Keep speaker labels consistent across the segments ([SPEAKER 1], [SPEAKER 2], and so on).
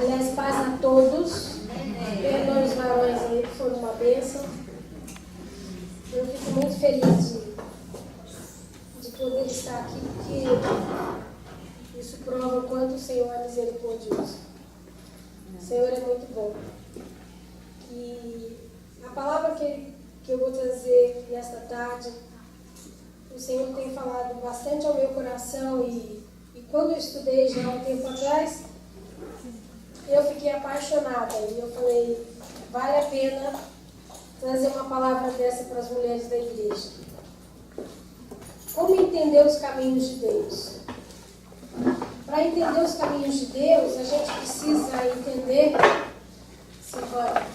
[SPEAKER 1] Aliás, paz a todos. Perdoem os varões aí, que foram uma bênção. Eu fico muito feliz de poder estar aqui, porque isso prova o quanto o Senhor é misericordioso. O Senhor é muito bom. E a palavra que eu vou trazer nesta tarde, o Senhor tem falado bastante ao meu coração e quando eu estudei já há um tempo atrás, eu fiquei apaixonada e eu falei, vale a pena trazer uma palavra dessa para as mulheres da igreja. Como entender os caminhos de Deus? Para entender os caminhos de Deus, a gente precisa entender, Silvana,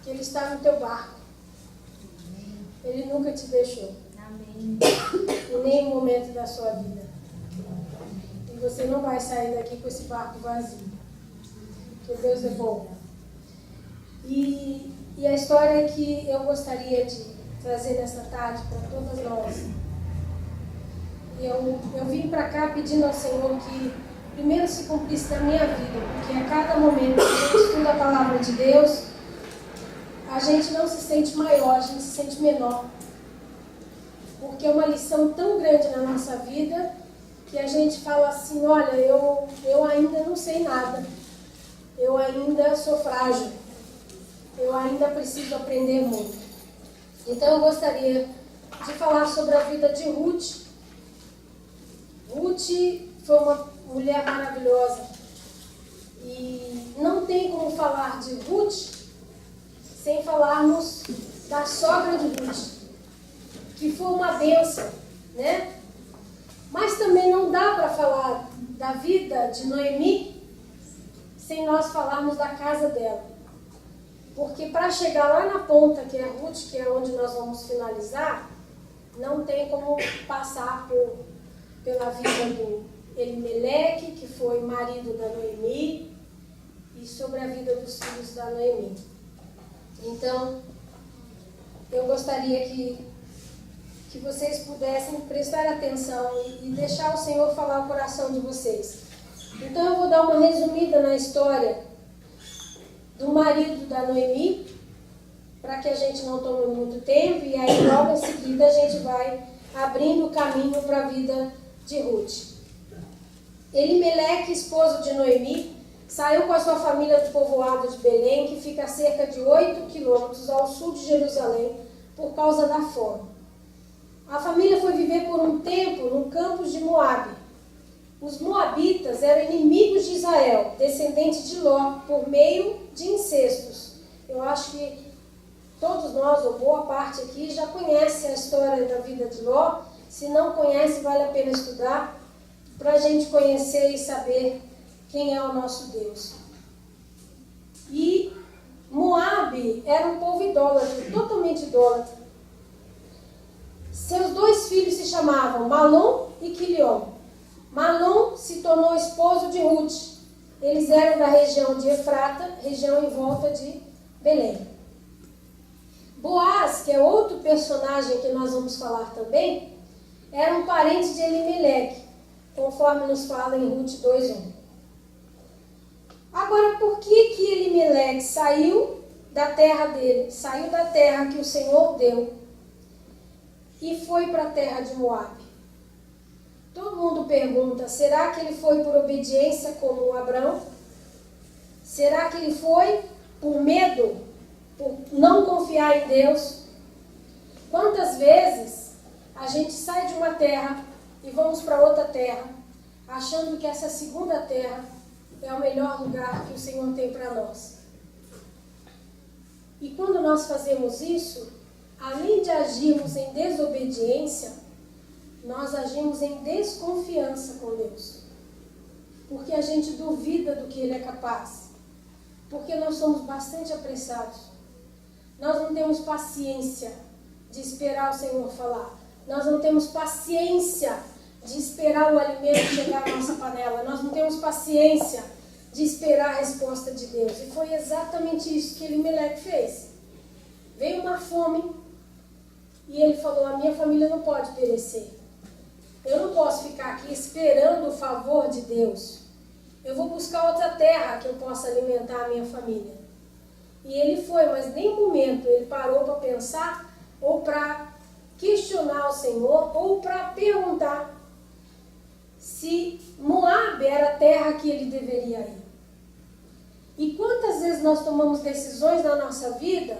[SPEAKER 1] que Ele está no teu barco. Ele nunca te deixou.
[SPEAKER 2] Amém.
[SPEAKER 1] Em nenhum momento da sua vida. E você não vai sair daqui com esse barco vazio. Porque Deus é bom. E a história que eu gostaria de trazer nesta tarde para todas nós. Eu vim para cá pedindo ao Senhor que primeiro se cumprisse na minha vida, porque a cada momento que a gente estuda a palavra de Deus, a gente não se sente maior, a gente se sente menor. Porque é uma lição tão grande na nossa vida que a gente fala assim, olha, eu ainda não sei nada, eu ainda sou frágil, eu ainda preciso aprender muito. Então eu gostaria de falar sobre a vida de Ruth. Ruth foi uma mulher maravilhosa e não tem como falar de Ruth sem falarmos da sogra de Ruth, que foi uma bênção, né? Mas também não dá para falar da vida de Noemi sem nós falarmos da casa dela. Porque para chegar lá na ponta, que é Ruth, que é onde nós vamos finalizar, não tem como passar pela vida do Elimeleque, que foi marido da Noemi, e sobre a vida dos filhos da Noemi. Então, eu gostaria que vocês pudessem prestar atenção e deixar o Senhor falar o coração de vocês. Então, eu vou dar uma resumida na história do marido da Noemi, para que a gente não tome muito tempo, e aí logo em seguida a gente vai abrindo o caminho para a vida de Ruth. Elimeleque, esposo de Noemi, saiu com a sua família do povoado de Belém, que fica a cerca de 8 quilômetros ao sul de Jerusalém, por causa da fome. A família foi viver por um tempo no campos de Moabe. Os moabitas eram inimigos de Israel, descendentes de Ló, por meio de incestos. Eu acho que todos nós, ou boa parte aqui, já conhece a história da vida de Ló. Se não conhece, vale a pena estudar, para a gente conhecer e saber quem é o nosso Deus. E Moabe era um povo idólatra, totalmente idólatra. Seus 2 filhos se chamavam Malom e Quilion. Malom se tornou esposo de Ruth. Eles eram da região de Efrata, região em volta de Belém. Boaz, que é outro personagem que nós vamos falar também, era um parente de Elimeleque, conforme nos fala em Ruth 2:1. Agora, por que Elimeleque saiu da terra dele, saiu da terra que o Senhor deu e foi para a terra de Moabe? Todo mundo pergunta, será que ele foi por obediência como Abrão? Será que ele foi por medo, por não confiar em Deus? Quantas vezes a gente sai de uma terra e vamos para outra terra, achando que essa segunda terra é o melhor lugar que o Senhor tem para nós? E quando nós fazemos isso, além de agirmos em desobediência, nós agimos em desconfiança com Deus. Porque a gente duvida do que Ele é capaz. Porque nós somos bastante apressados. Nós não temos paciência de esperar o Senhor falar. Nós não temos paciência de esperar o alimento chegar à nossa panela. Nós não temos paciência de esperar a resposta de Deus. E foi exatamente isso que Elimeleque fez. Veio uma fome e ele falou, a minha família não pode perecer. Eu não posso ficar aqui esperando o favor de Deus. eu vou buscar outra terra que eu possa alimentar a minha família. E ele foi, mas em nenhum momento ele parou para pensar ou para questionar o Senhor ou para perguntar se Moabe era a terra que ele deveria ir. E quantas vezes nós tomamos decisões na nossa vida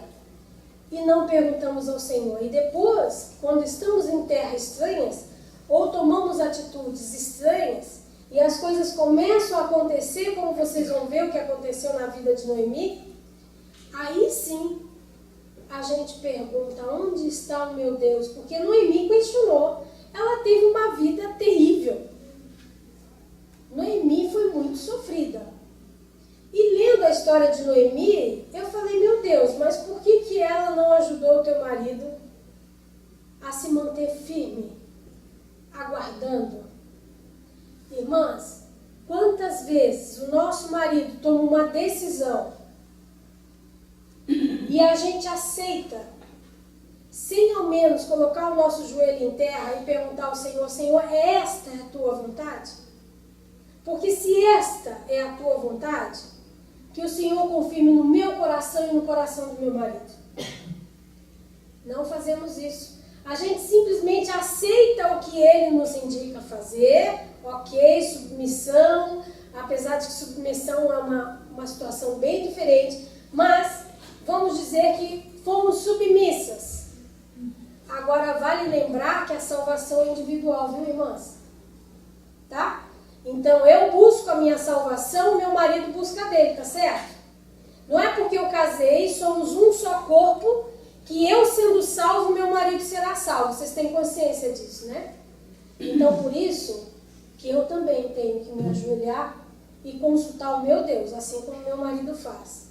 [SPEAKER 1] e não perguntamos ao Senhor? E depois, quando estamos em terras estranhas, ou tomamos atitudes estranhas, e as coisas começam a acontecer, como vocês vão ver o que aconteceu na vida de Noemi, aí sim a gente pergunta, onde está o meu Deus? Porque Noemi questionou, ela teve uma vida terrível. Noemi foi muito sofrida. E lendo a história de Noemi, eu falei, meu Deus, mas por que ela não ajudou o teu marido a se manter firme, aguardando? Irmãs, quantas vezes o nosso marido toma uma decisão e a gente aceita, sem ao menos colocar o nosso joelho em terra e perguntar ao Senhor, Senhor, esta é a tua vontade? Porque se esta é a tua vontade, que o Senhor confirme no meu coração e no coração do meu marido. Não fazemos isso. A gente simplesmente aceita o que ele nos indica fazer, ok, submissão, apesar de que submissão é uma situação bem diferente, mas vamos dizer que fomos submissas. Agora vale lembrar que a salvação é individual, viu, irmãs? Tá? Então eu busco a minha salvação, meu marido busca a dele, tá certo? Não é porque eu casei, somos um só corpo, que eu sendo salvo, meu marido será salvo. Vocês têm consciência disso, né? Então por isso que eu também tenho que me ajoelhar e consultar o meu Deus, assim como meu marido faz.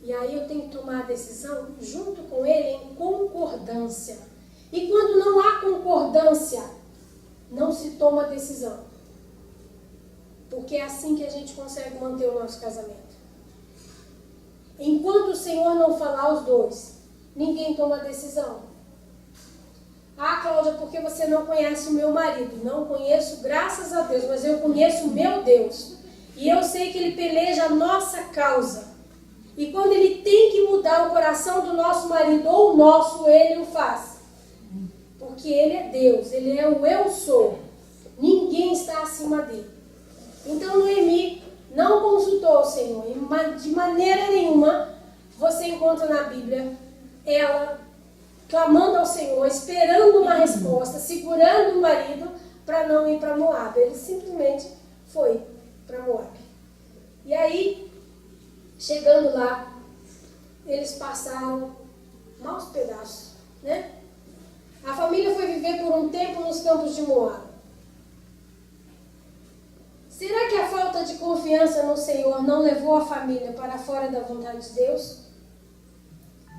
[SPEAKER 1] E aí eu tenho que tomar a decisão junto com ele em concordância. E quando não há concordância, não se toma decisão. Porque é assim que a gente consegue manter o nosso casamento. Enquanto o Senhor não falar os dois, ninguém toma decisão. Ah, Cláudia, porque você não conhece o meu marido? Não conheço, graças a Deus, mas eu conheço o meu Deus. E eu sei que ele peleja a nossa causa. E quando ele tem que mudar o coração do nosso marido ou o nosso, ele o faz. Porque ele é Deus, ele é o eu sou. Ninguém está acima dele. Então Noemi não consultou o Senhor. E de maneira nenhuma você encontra na Bíblia ela clamando ao Senhor, esperando uma resposta, segurando o marido para não ir para Moabe. Ele simplesmente foi para Moabe. E aí, chegando lá, eles passaram maus pedaços, né? A família foi viver por um tempo nos campos de Moabe. Será que a falta de confiança no Senhor não levou a família para fora da vontade de Deus?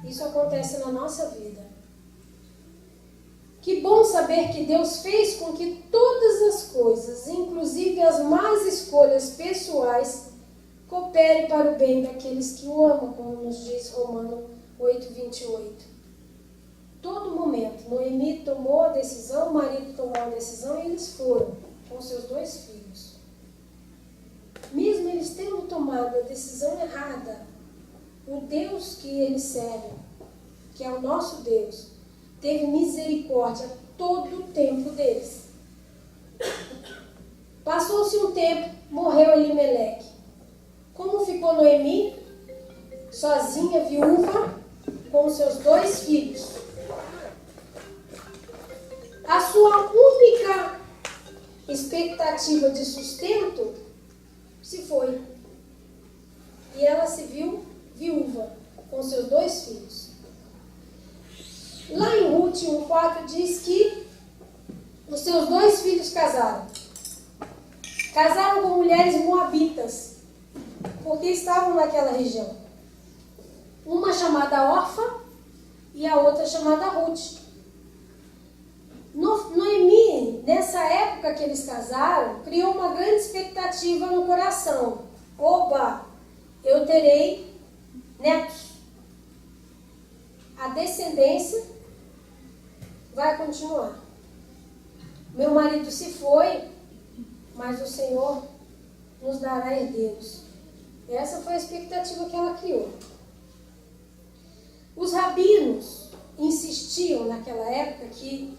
[SPEAKER 1] Isso acontece na nossa vida. Que bom saber que Deus fez com que todas as coisas, inclusive as más escolhas pessoais, cooperem para o bem daqueles que o amam, como nos diz Romanos 8:28. Todo momento, Noemi tomou a decisão, o marido tomou a decisão e eles foram com seus 2 filhos. Mesmo eles tendo tomado a decisão errada, o Deus que eles servem, que é o nosso Deus, teve misericórdia todo o tempo deles. Passou-se um tempo, morreu Elimeleque. Como ficou Noemi? Sozinha, viúva, com seus 2 filhos. A sua única expectativa de sustento se foi. E ela se viu viúva, com seus 2 filhos. Lá em Ruth 1:4 diz que os seus 2 filhos casaram. Casaram com mulheres moabitas, porque estavam naquela região. Uma chamada Orfa e a outra chamada Ruth. Noemi, nessa época que eles casaram, criou uma grande expectativa no coração. Oba, eu terei netos. A descendência vai continuar. Meu marido se foi, mas o Senhor nos dará herdeiros. Essa foi a expectativa que ela criou. Os rabinos insistiam naquela época que,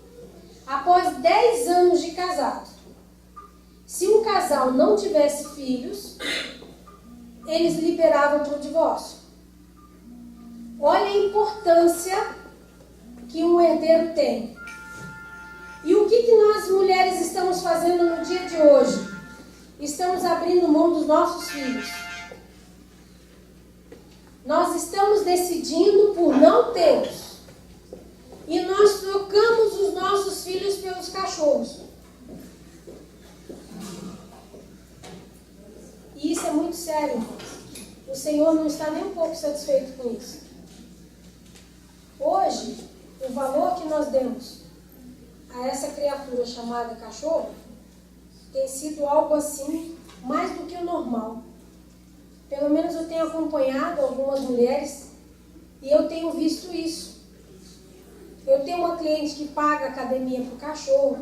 [SPEAKER 1] após 10 anos de casado, se um casal não tivesse filhos, eles liberavam para o divórcio. Olha a importância que um herdeiro tem. E o que nós mulheres estamos fazendo no dia de hoje? Estamos abrindo mão dos nossos filhos. Nós estamos decidindo por não termos. E nós trocamos os nossos filhos pelos cachorros. E isso é muito sério, irmãos. O Senhor não está nem um pouco satisfeito com isso. Hoje, o valor que nós demos a essa criatura chamada cachorro tem sido algo assim, mais do que o normal. Pelo menos eu tenho acompanhado algumas mulheres e eu tenho visto isso. Eu tenho uma cliente que paga academia para o cachorro.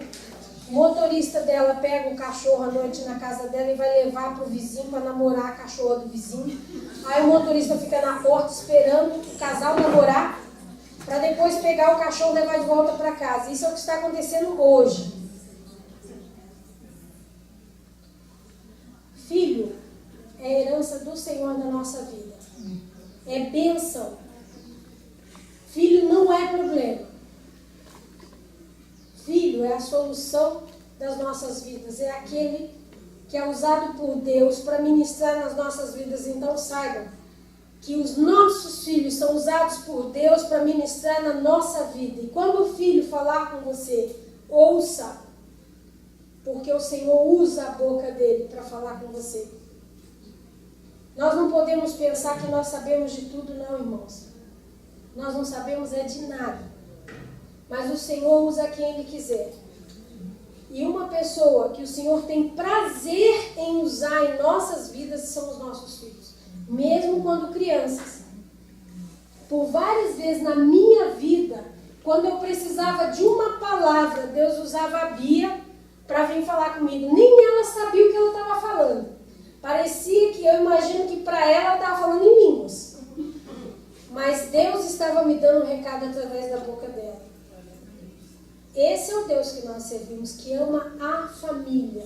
[SPEAKER 1] O motorista dela pega o cachorro à noite na casa dela e vai levar para o vizinho para namorar a cachorra do vizinho. Aí o motorista fica na porta esperando o casal namorar para depois pegar o cachorro e levar de volta para casa. Isso é o que está acontecendo hoje. Filho é herança do Senhor na nossa vida. É bênção. Filho não é problema. Filho é a solução das nossas vidas. É aquele que é usado por Deus para ministrar nas nossas vidas. Então saibam que os nossos filhos são usados por Deus para ministrar na nossa vida. E quando o filho falar com você, ouça, porque o Senhor usa a boca dele para falar com você. Nós não podemos pensar que nós sabemos de tudo, não, irmãos. Nós não sabemos é de nada. Mas o Senhor usa quem Ele quiser. E uma pessoa que o Senhor tem prazer em usar em nossas vidas são os nossos filhos. Mesmo quando crianças. Por várias vezes na minha vida, quando eu precisava de uma palavra, Deus usava a Bia para vir falar comigo. Nem ela sabia o que ela estava falando. Parecia que eu imagino que para ela estava falando em línguas. Mas Deus estava me dando um recado através da boca dela. Esse é o Deus que nós servimos, que ama a família.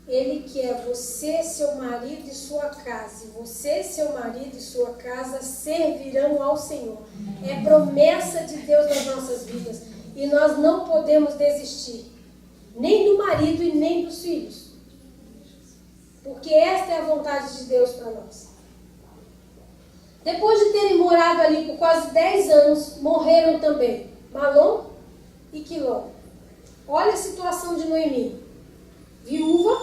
[SPEAKER 1] Ele quer você, seu marido e sua casa. E você, seu marido e sua casa servirão ao Senhor. É promessa de Deus nas nossas vidas. E nós não podemos desistir. Nem do marido e nem dos filhos. Porque esta é a vontade de Deus para nós. Depois de terem morado ali por quase 10 anos, morreram também Malom e Quilom. Olha a situação de Noemi. Viúva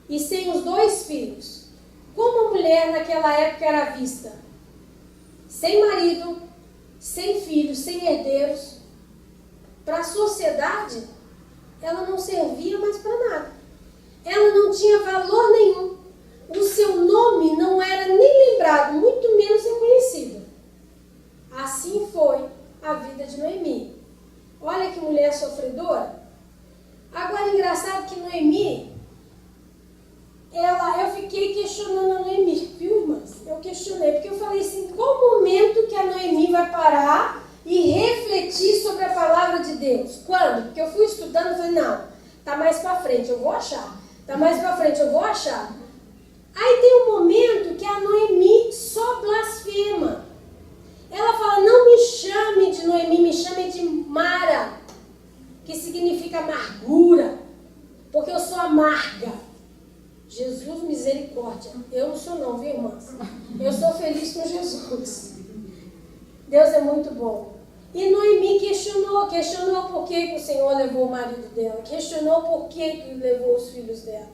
[SPEAKER 1] e sem os 2 filhos. Como a mulher naquela época era vista? Sem marido, sem filhos, sem herdeiros. Para a sociedade, ela não servia mais para nada. Ela não tinha valor nenhum. O seu nome não era nem lembrado, muito menos reconhecido. Assim foi a vida de Noemi. Olha que mulher sofredora. Agora, engraçado que Noemi, eu fiquei questionando a Noemi, viu, irmãs? Eu questionei, porque eu falei assim, qual o momento que a Noemi vai parar e refletir sobre a palavra de Deus? Quando? Porque eu fui estudando e falei, não, tá mais pra frente, eu vou achar. Tá mais pra frente, eu vou achar. Aí tem um momento que a Noemi só blasfema. Ela fala, não me chame de Noemi, me chame de Mara, que significa amargura, porque eu sou amarga. Jesus, misericórdia. Eu não sou não, viu, irmãs? Eu sou feliz com Jesus. Deus é muito bom. E Noemi questionou por que o Senhor levou o marido dela, questionou por que levou os filhos dela.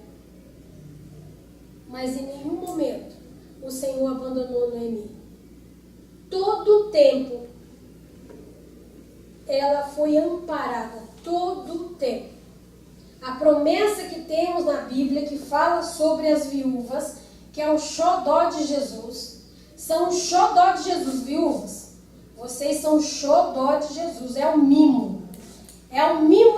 [SPEAKER 1] Mas em nenhum momento o Senhor abandonou Noemi. Todo o tempo ela foi amparada, todo o tempo. A promessa que temos na Bíblia, que fala sobre as viúvas, que é o xodó de Jesus, são o xodó de Jesus, viúvas. Vocês são o xodó de Jesus, é o mimo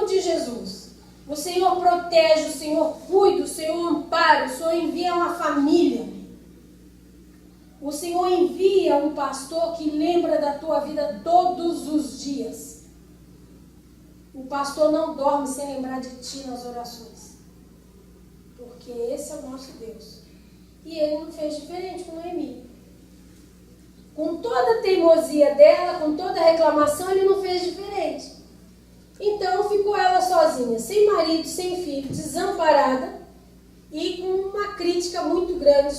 [SPEAKER 1] de Jesus. O Senhor protege, o Senhor cuida, o Senhor ampara, o Senhor envia uma família. O Senhor envia um pastor que lembra da tua vida todos os dias. O pastor não dorme sem lembrar de ti nas orações. Porque esse é o nosso Deus. E ele não fez diferente com Noemi. Com toda a teimosia dela, com toda a reclamação, ele não fez diferente. Então ficou ela sozinha, sem marido, sem filho, desamparada e com uma crítica muito grande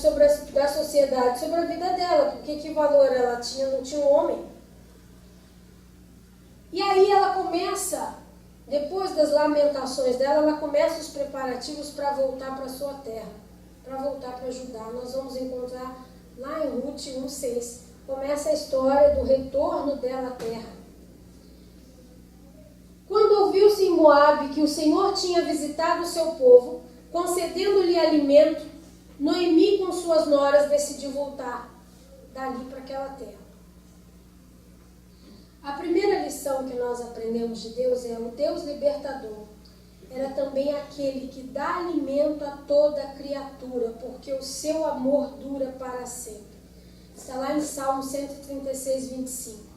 [SPEAKER 1] da sociedade sobre a vida dela, porque que valor ela tinha, não tinha um homem. E aí ela começa, depois das lamentações dela, ela começa os preparativos para voltar para a sua terra, para voltar para Judá. Nós vamos encontrar lá em Ruth 1:6, começa a história do retorno dela à terra. Quando ouviu-se em Moabe que o Senhor tinha visitado o seu povo, concedendo-lhe alimento, Noemi com suas noras decidiu voltar dali para aquela terra. A primeira lição que nós aprendemos de Deus é o Deus libertador. Era também aquele que dá alimento a toda criatura, porque o seu amor dura para sempre. Está lá em Salmo 136, 25.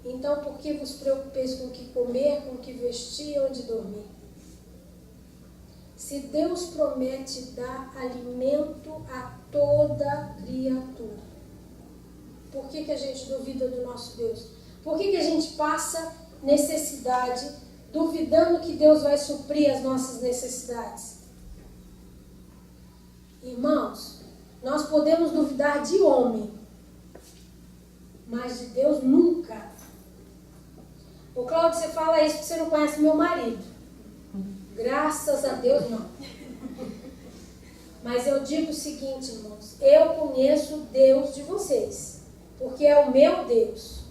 [SPEAKER 1] Então, por que vos preocupeis com o que comer, com o que vestir e onde dormir? Se Deus promete dar alimento a toda criatura, por que a gente duvida do nosso Deus? Por que a gente passa necessidade, duvidando que Deus vai suprir as nossas necessidades? Irmãos, nós podemos duvidar de homem, mas de Deus nunca. Ô Cláudio, você fala isso porque você não conhece meu marido. Graças a Deus, não. Mas eu digo o seguinte, irmãos. Eu conheço o Deus de vocês, porque é o meu Deus.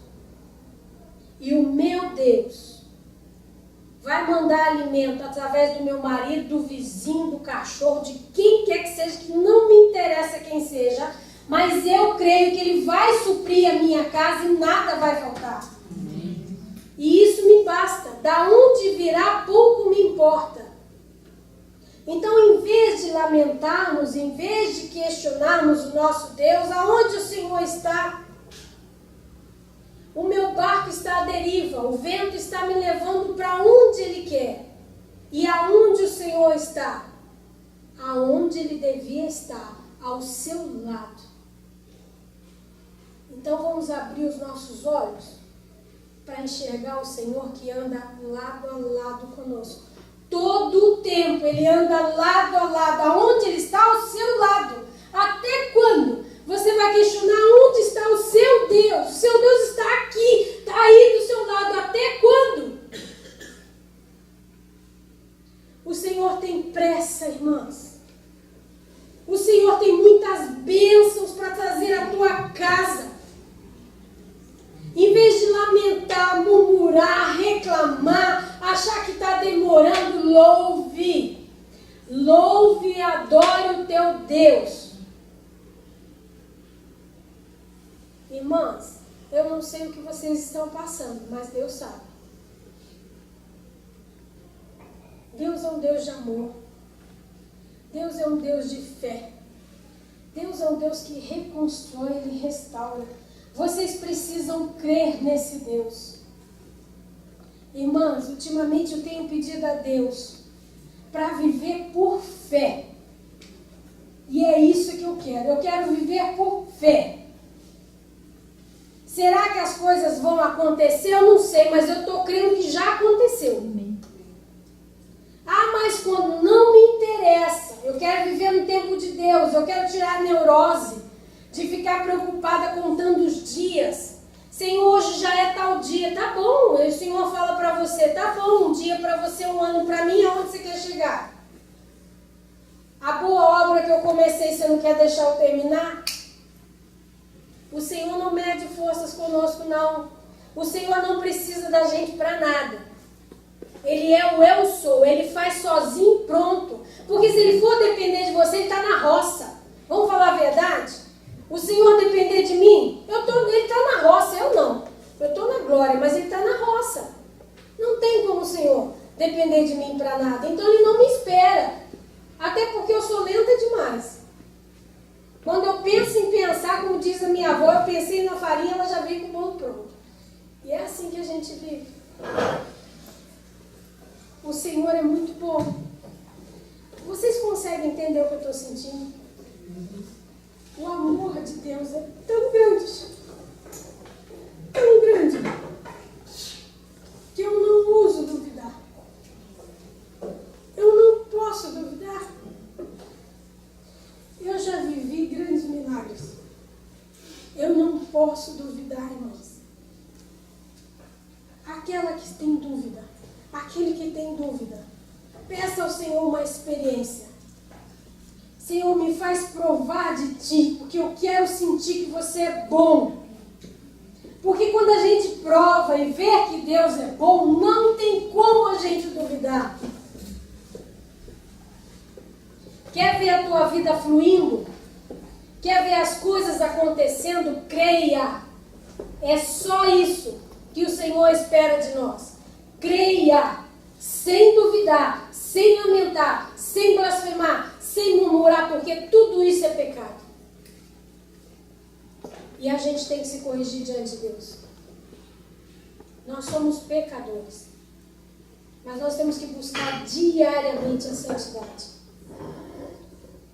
[SPEAKER 1] E o meu Deus vai mandar alimento através do meu marido, do vizinho, do cachorro, de quem quer que seja, que não me interessa quem seja, mas eu creio que Ele vai suprir a minha casa e nada vai faltar. E isso me basta. Da onde virá, pouco me importa. Então, em vez de lamentarmos, em vez de questionarmos o nosso Deus, aonde o Senhor está? O meu barco está à deriva, o vento está me levando para onde Ele quer. E aonde o Senhor está? Aonde Ele devia estar, ao seu lado. Então, vamos abrir os nossos olhos para enxergar o Senhor que anda lado a lado conosco. Todo o tempo Ele anda lado a lado. Aonde Ele está? Ao seu lado. Até quando você vai questionar onde está o seu Deus? O seu Deus está aqui, está aí do seu lado. Até quando? O Senhor tem pressa, irmãs. O Senhor tem muitas bênçãos para trazer à tua casa. Em vez de lamentar, murmurar, reclamar, achar que está demorando, louve. Louve e adore o teu Deus. Irmãs, eu não sei o que vocês estão passando, mas Deus sabe. Deus é um Deus de amor. Deus é um Deus de fé. Deus é um Deus que reconstrói, Ele restaura. Vocês precisam crer nesse Deus. Irmãs, ultimamente eu tenho pedido a Deus para viver por fé. E é isso que eu quero. Eu quero viver por fé. Será que as coisas vão acontecer? Eu não sei, mas eu estou crendo que já aconteceu. Ah, mas quando não me interessa, eu quero viver no tempo de Deus, eu quero tirar a neurose de ficar preocupada contando os dias. Senhor, hoje já é tal dia, tá bom. O Senhor fala para você, tá bom, um dia para você, um ano para mim, aonde você quer chegar? A boa obra que eu comecei, você não quer deixar eu terminar? O Senhor não mede forças conosco, não. O Senhor não precisa da gente para nada. Ele é o eu sou, Ele faz sozinho, pronto. Porque se Ele for depender de você, Ele está na roça. Vamos falar a verdade? O Senhor depender de mim, Ele está na roça, eu não. Eu estou na glória, mas Ele está na roça. Não tem como o Senhor depender de mim para esperar nada. Então ele não me espera. Até porque eu sou lenta demais. Quando eu penso em pensar, como diz a minha avó, eu pensei na farinha, ela já veio com o bolo pronto. E é assim que a gente vive. O Senhor é muito bom. Vocês conseguem entender o que eu estou sentindo? O amor de Deus é tão grande, que eu não ouso duvidar. Eu não posso duvidar. Eu já vivi grandes milagres. Eu não posso duvidar, irmãos. Aquela que tem dúvida, aquele que tem dúvida, peça ao Senhor uma experiência. Senhor, me faz provar de Ti, porque eu quero sentir que Você é bom. Porque quando a gente prova e vê que Deus é bom, não tem como a gente duvidar. Quer ver a tua vida fluindo? Quer ver as coisas acontecendo? Creia. É só isso que o Senhor espera de nós. Creia, sem duvidar, sem lamentar, sem blasfemar, sem murmurar, porque tudo isso é pecado. E a gente tem que se corrigir diante de Deus. Nós somos pecadores. Mas nós temos que buscar diariamente a santidade.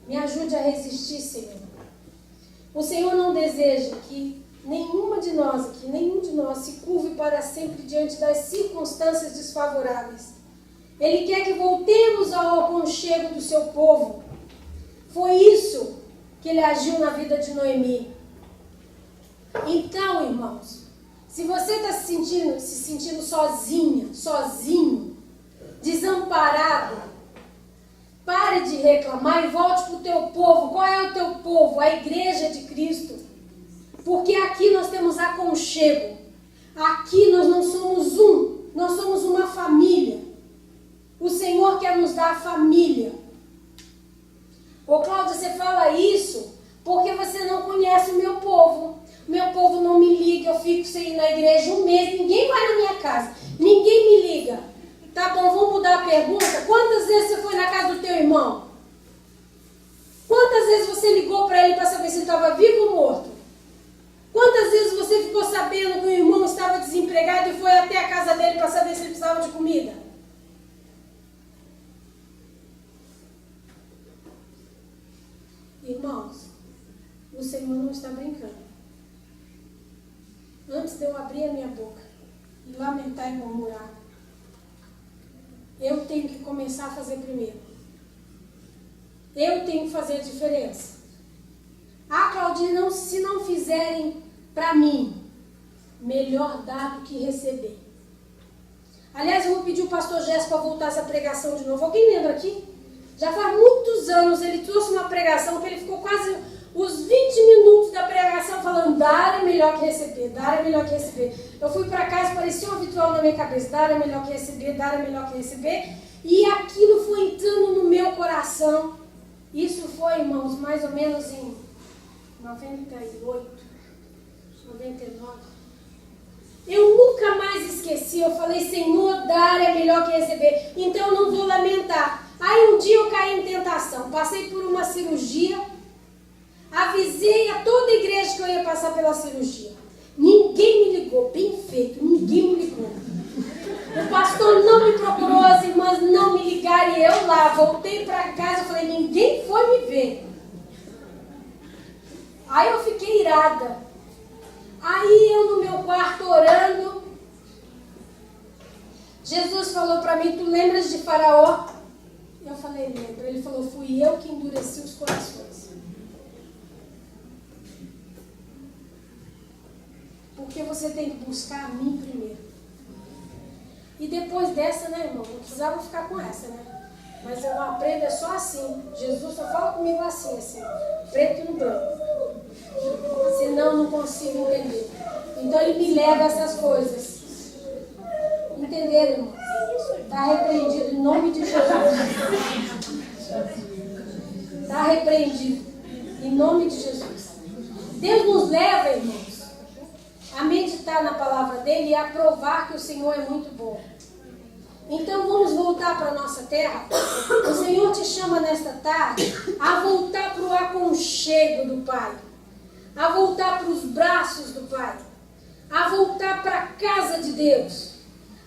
[SPEAKER 1] Me ajude a resistir, Senhor. O Senhor não deseja que nenhum de nós se curve para sempre diante das circunstâncias desfavoráveis. Ele quer que voltemos ao aconchego do seu povo. Foi isso que ele agiu na vida de Noemi. Então, irmãos, se você está se sentindo sozinho, desamparado, pare de reclamar e volte para o teu povo. Qual é o teu povo? A igreja de Cristo. Porque aqui nós temos aconchego. Aqui nós não somos nós somos uma família. O Senhor quer nos dar família. Ô Cláudia, você fala isso porque você não conhece o meu povo. Meu povo não me liga, eu fico sem ir na igreja um mês, ninguém vai na minha casa, ninguém me liga. Tá bom, vamos mudar a pergunta. Quantas vezes você foi na casa do teu irmão? Quantas vezes você ligou para ele para saber se ele estava vivo ou morto? Quantas vezes você ficou sabendo que o irmão estava desempregado e foi até a casa dele para saber se ele precisava de comida? Irmãos, o Senhor não está brincando. Antes de eu abrir a minha boca e lamentar e murmurar, eu tenho que começar a fazer primeiro. Eu tenho que fazer a diferença. Ah, Claudinha, se não fizerem para mim, melhor dar do que receber. Aliás, eu vou pedir o pastor Jéssico para voltar essa pregação de novo. Alguém lembra aqui? Já faz muitos anos ele trouxe uma pregação que ele ficou quase os 20 minutos da pregação falando: dar é melhor que receber, dar é melhor que receber. Eu fui para casa, parecia uma vitrola na minha cabeça: dar é melhor que receber, dar é melhor que receber. E aquilo foi entrando no meu coração. Isso foi, irmãos, mais ou menos em 98, 99. Eu nunca mais esqueci. Eu falei: Senhor, dar é melhor que receber, então eu não vou lamentar. Aí um dia eu caí em tentação, passei por uma cirurgia, avisei a toda a igreja que eu ia passar pela cirurgia. Ninguém me ligou, bem feito, ninguém me ligou. O pastor não me procurou, as irmãs não me ligaram, e eu lá, voltei para casa, eu falei: ninguém foi me ver. Aí eu fiquei irada. Aí eu no meu quarto orando, Jesus falou para mim: tu lembras de Faraó? Eu falei: lembro. Ele falou: fui eu que endureci os corações. Porque você tem que buscar a mim primeiro. E depois dessa, né, irmão? Não precisava ficar com essa, né? Mas eu aprendo é só assim. Jesus só fala comigo assim, preto no branco. Senão eu não consigo entender. Então ele me leva a essas coisas. Entenderam, irmão? Está repreendido em nome de Jesus. Está repreendido em nome de Jesus. Deus nos leva, irmãos, a meditar na palavra dele e a provar que o Senhor é muito bom. Então vamos voltar para a nossa terra. O Senhor te chama nesta tarde a voltar para o aconchego do Pai, a voltar para os braços do Pai, a voltar para a casa de Deus,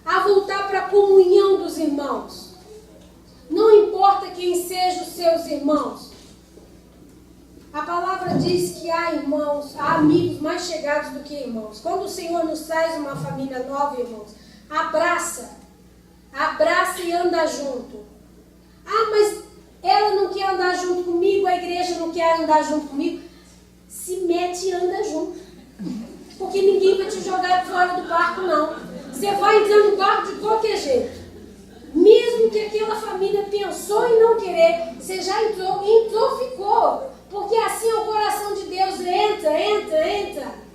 [SPEAKER 1] a voltar para a comunhão dos irmãos. Não importa quem sejam os seus irmãos. A palavra diz que há irmãos, há amigos mais chegados do que irmãos. Quando o Senhor nos traz uma família nova, irmãos, abraça e anda junto. Ah, mas ela não quer andar junto comigo, a igreja não quer andar junto comigo. Se mete e anda junto. Porque ninguém vai te jogar fora do barco, não. Você vai entrar no barco de qualquer jeito. Mesmo que aquela família pensou em não querer, você já entrou, ficou. Porque assim é o coração de Deus. Entra.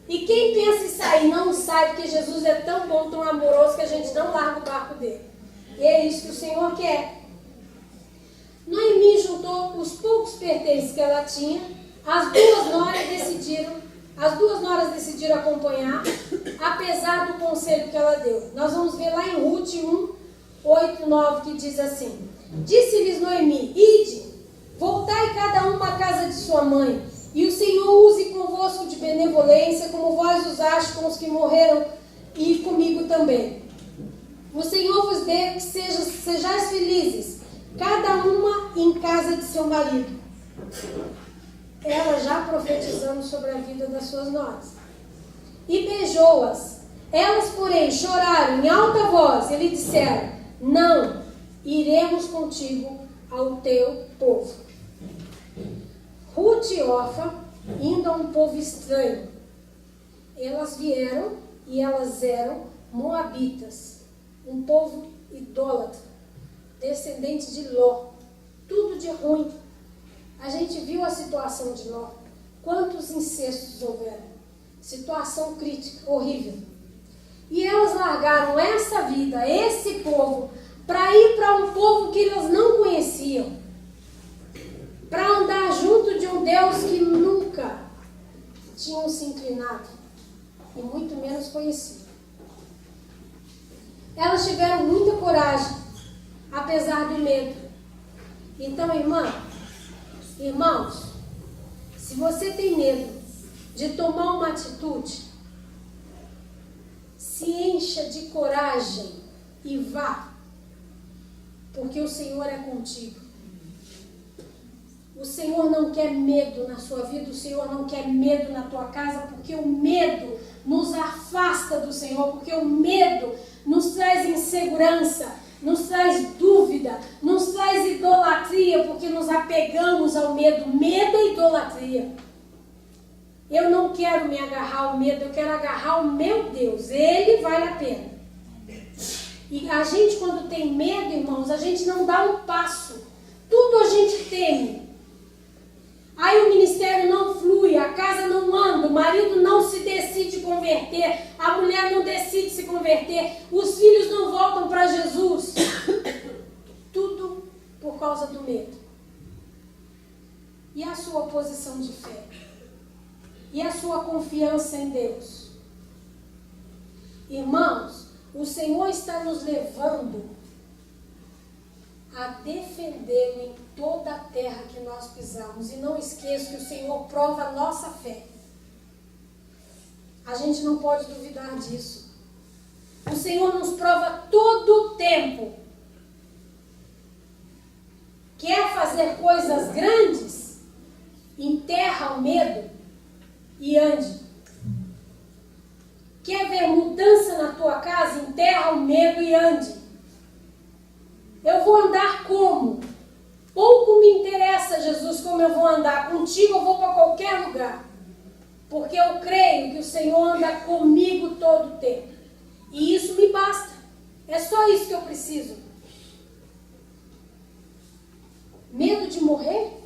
[SPEAKER 1] E quem pensa em sair não sai, porque Jesus é tão bom, tão amoroso, que a gente não larga o barco dele. E é isso que o Senhor quer. Noemi juntou os poucos pertences que ela tinha. As duas noras decidiram acompanhar, apesar do conselho que ela deu. Nós vamos ver lá em Ruth 1:8-9, que diz assim: Disse-lhes Noemi: Ide, voltai cada uma à casa de sua mãe, e o Senhor use convosco de benevolência, como vós usaste com os que morreram, e comigo também. O Senhor vos dê que sejais felizes, cada uma em casa de seu marido. Ela já profetizando sobre a vida das suas noras. E beijou-as. Elas, porém, choraram em alta voz e lhe disseram: Não, iremos contigo ao teu povo. Ruth e Orfa, indo a um povo estranho, elas vieram e elas eram moabitas, um povo idólatra, descendente de Ló, tudo de ruim. A gente viu a situação de Ló, quantos incestos houveram, situação crítica, horrível. E elas largaram essa vida, esse povo, para ir para um povo que elas não conheciam, para andar junto de um Deus que nunca tinham se inclinado, e muito menos conheciam. Elas tiveram muita coragem, apesar do medo. Então, irmãos, se você tem medo de tomar uma atitude, se encha de coragem e vá, porque o Senhor é contigo. O Senhor não quer medo na sua vida, o Senhor não quer medo na tua casa, porque o medo nos afasta do Senhor, porque o medo nos traz insegurança, nos traz dúvida, nos traz idolatria, porque nos apegamos ao medo. Medo é idolatria. Eu não quero me agarrar ao medo, eu quero agarrar o meu Deus. Ele vale a pena. E a gente, quando tem medo, irmãos, a gente não dá um passo. Tudo a gente teme. Aí o ministério não flui, a casa não anda, o marido não se decide converter, a mulher não decide se converter, os filhos não voltam para Jesus. Tudo por causa do medo. E a sua posição de fé? E a sua confiança em Deus? Irmãos, o Senhor está nos levando a defendê-lo em toda a terra que nós pisamos. E não esqueça que o Senhor prova a nossa fé. A gente não pode duvidar disso. O Senhor nos prova todo o tempo. Quer fazer coisas grandes? Enterra o medo e ande. Quer ver mudança na tua casa? Enterra o medo e ande. Eu vou andar como? Pouco me interessa, Jesus, como eu vou andar. Contigo eu vou para qualquer lugar. Porque eu creio que o Senhor anda comigo todo o tempo. E isso me basta. É só isso que eu preciso. Medo de morrer?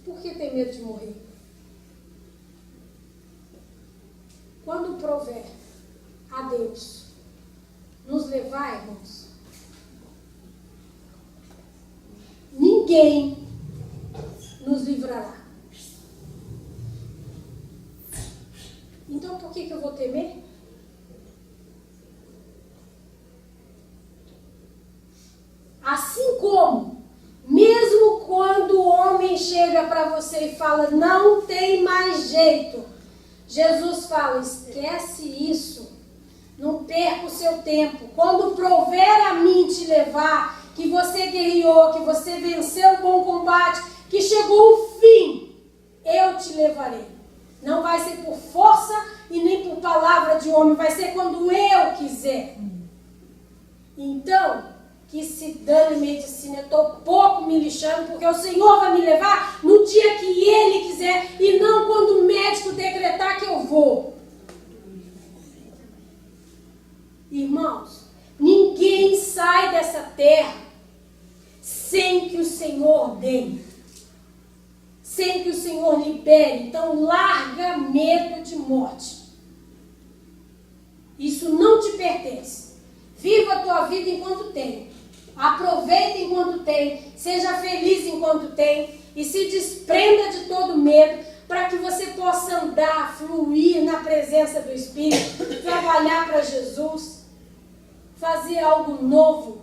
[SPEAKER 1] Por que tem medo de morrer? Quando prover a Deus nos levar, irmãos, ninguém nos livrará. Então por que eu vou temer? Assim como, mesmo quando o homem chega para você e fala, não tem mais jeito, Jesus fala, esquece isso, não perca o seu tempo. Quando prover a mim te levar, que você guerreou, que você venceu o bom combate, que chegou o fim, eu te levarei. Não vai ser por força e nem por palavra de homem, vai ser quando eu quiser. Então, que se dane medicina, eu estou pouco me lixando, porque o Senhor vai me levar no dia que Ele quiser, e não quando o médico decretar que eu vou. Irmãos, ninguém sai dessa terra sem que o Senhor ordene, sem que o Senhor libere. Então, larga medo de morte. Isso não te pertence. Viva a tua vida enquanto tem. Aproveita enquanto tem. Seja feliz enquanto tem. E se desprenda de todo medo, para que você possa andar, fluir na presença do Espírito, trabalhar para Jesus, fazer algo novo.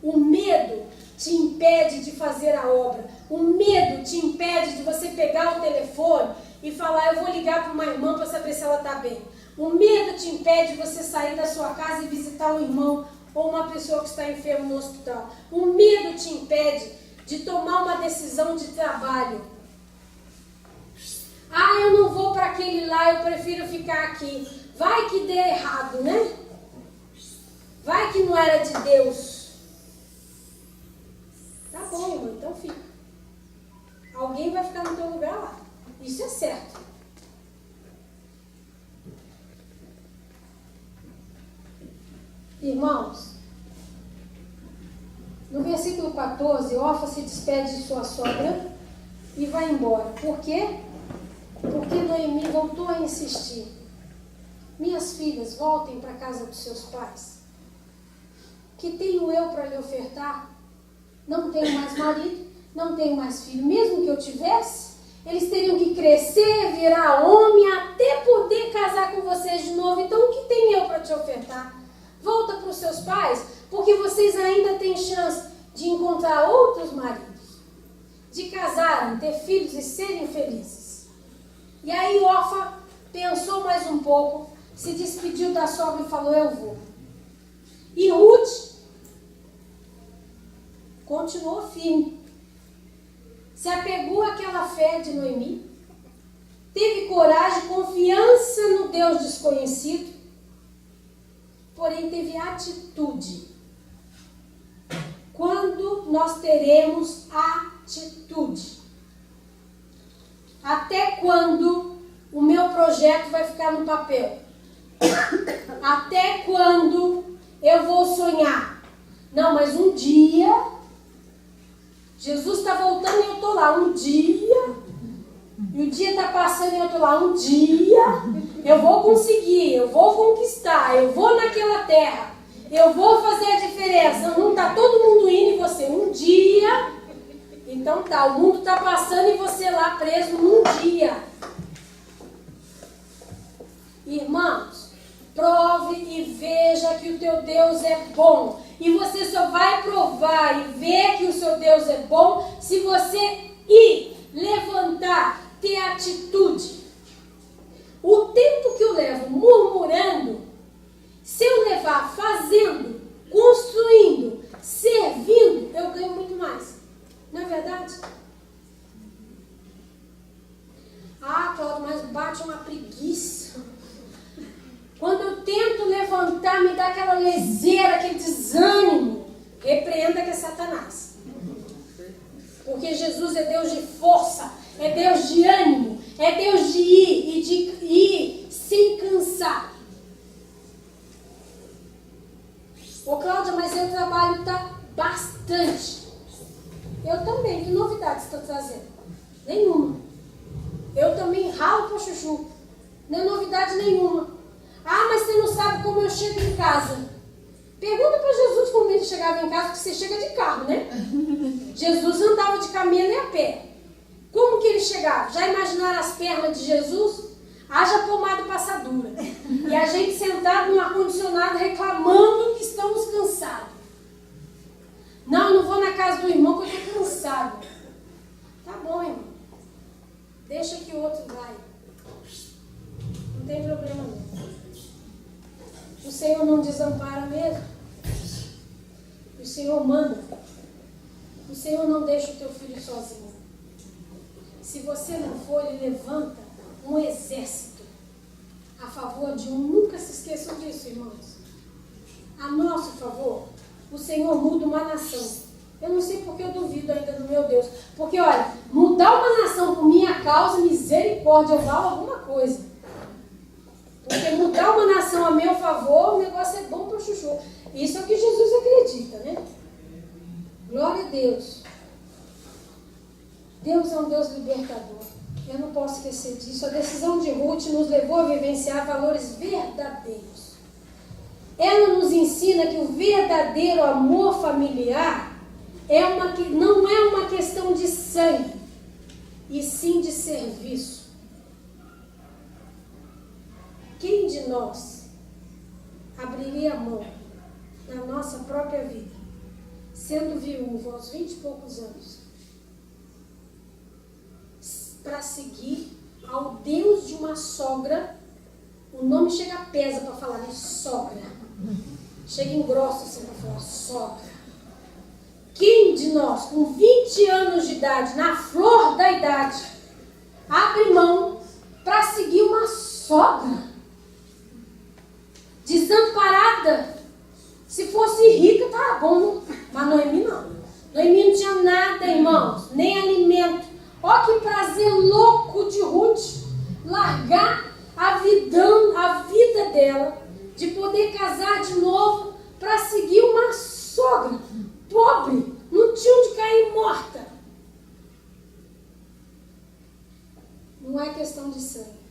[SPEAKER 1] O medo te impede de fazer a obra. O medo te impede de você pegar o telefone e falar, eu vou ligar para uma irmã para saber se ela está bem. O medo te impede de você sair da sua casa e visitar um irmão ou uma pessoa que está enferma no hospital. O medo te impede de tomar uma decisão de trabalho. Ah, eu não vou para aquele lá, eu prefiro ficar aqui. Vai que dê errado, né? Vai que não era de Deus. Tá bom, irmão, então fica. Alguém vai ficar no teu lugar lá. Isso é certo. Irmãos, no versículo 14, Orfa se despede de sua sogra e vai embora. Por quê? Porque Noemi voltou a insistir. Minhas filhas, voltem para a casa dos seus pais. Que tenho eu para lhe ofertar? Não tenho mais marido, não tenho mais filho. Mesmo que eu tivesse, eles teriam que crescer, virar homem, até poder casar com vocês de novo. Então, o que tenho eu para te ofertar? Volta para os seus pais, porque vocês ainda têm chance de encontrar outros maridos, de casarem, ter filhos e serem felizes. E aí Orfa pensou mais um pouco, se despediu da sogra e falou, eu vou. E Ruth continuou firme, se apegou àquela fé de Noemi, teve coragem, confiança no Deus desconhecido, porém teve atitude. Quando nós teremos atitude? Até quando o meu projeto vai ficar no papel? Até quando eu vou sonhar? Não, mas um dia, Jesus está voltando e eu estou lá. Um dia, e o dia está passando e eu estou lá. Um dia, eu vou conseguir, eu vou conquistar, eu vou naquela terra, eu vou fazer a diferença. Não está todo mundo indo e você um dia. Então tá, o mundo está passando e você lá preso num dia. Irmãos, prove e veja que o teu Deus é bom. E você só vai provar e ver que o seu Deus é bom se você ir, levantar, ter atitude. O tempo que eu levo murmurando, se eu levar fazendo, construindo, servindo, eu ganho muito mais. Não é verdade? Ah, Cláudio, mas bate uma preguiça. Quando eu tento levantar, me dá aquela leseira, aquele desânimo. Repreenda que é Satanás. Porque Jesus é Deus de força, é Deus de ânimo, é Deus de ir e de ir sem cansar. Ô Cláudia, mas eu trabalho bastante. Eu também, que novidade você está trazendo? Nenhuma. Eu também ralo para chuchu. Não é novidade nenhuma. Ah, mas você não sabe como eu chego em casa. Pergunta para Jesus como ele chegava em casa, porque você chega de carro, né? Jesus andava de camelo e a pé. Como que ele chegava? Já imaginaram as pernas de Jesus? Haja pomada passadura. E a gente sentado no ar-condicionado reclamando que estamos cansados. Não, eu não vou na casa do irmão porque eu estou cansado. Tá bom, irmão. Deixa que o outro vai. Não tem problema não. O Senhor não desampara mesmo. O Senhor manda. O Senhor não deixa o teu filho sozinho. Se você não for, Ele levanta um exército a favor de um. Nunca se esqueçam disso, irmãos. A nosso favor, o Senhor muda uma nação. Eu não sei porque eu duvido ainda do meu Deus. Porque, olha, mudar uma nação por minha causa, misericórdia, eu valo alguma coisa. Porque mudar uma nação a meu favor, o negócio é bom para o chuchu. Isso é o que Jesus acredita, né? Glória a Deus. Deus é um Deus libertador. Eu não posso esquecer disso. A decisão de Ruth nos levou a vivenciar valores verdadeiros. Ela nos ensina que o verdadeiro amor familiar não é uma questão de sangue, e sim de serviço. Quem de nós abriria a mão na nossa própria vida, sendo viúva aos 20 e poucos anos, para seguir ao Deus de uma sogra? O nome chega a pesa para falar, né? Sogra. Chega engrossa assim para falar, sogra. Quem de nós, com 20 anos de idade, na flor da idade, abre mão para seguir uma sogra? Desamparada. Se fosse rica, tá bom. Mas Noemi não. Noemi não tinha nada, irmãos. Nem alimento. Ó que prazer louco de Ruth. Largar a vida dela. De poder casar de novo. Para seguir uma sogra. Pobre. Não tinha onde cair morta. Não é questão de sangue.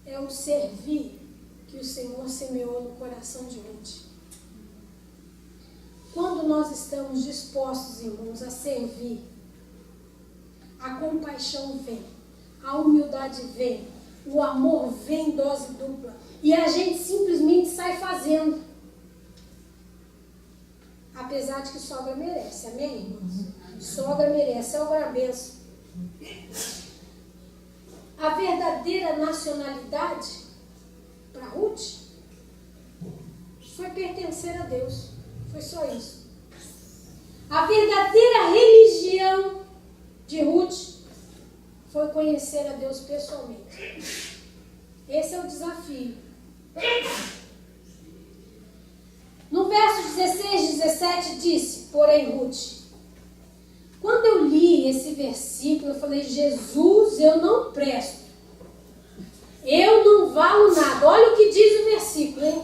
[SPEAKER 1] É o servir que o Senhor semeou no coração de Ruth. Quando nós estamos dispostos, irmãos, a servir, a compaixão vem, a humildade vem, o amor vem em dose dupla, e a gente simplesmente sai fazendo. Apesar de que sogra merece, amém, irmãos? Sogra merece, sogra é benção. A verdadeira nacionalidade para Ruth foi pertencer a Deus. Foi só isso. A verdadeira religião de Ruth foi conhecer a Deus pessoalmente. Esse é o desafio. No verso 16, 17 disse, porém Ruth, quando eu li esse versículo, eu falei, Jesus, eu não presto. Eu não valo nada. Olha o que diz o versículo, hein?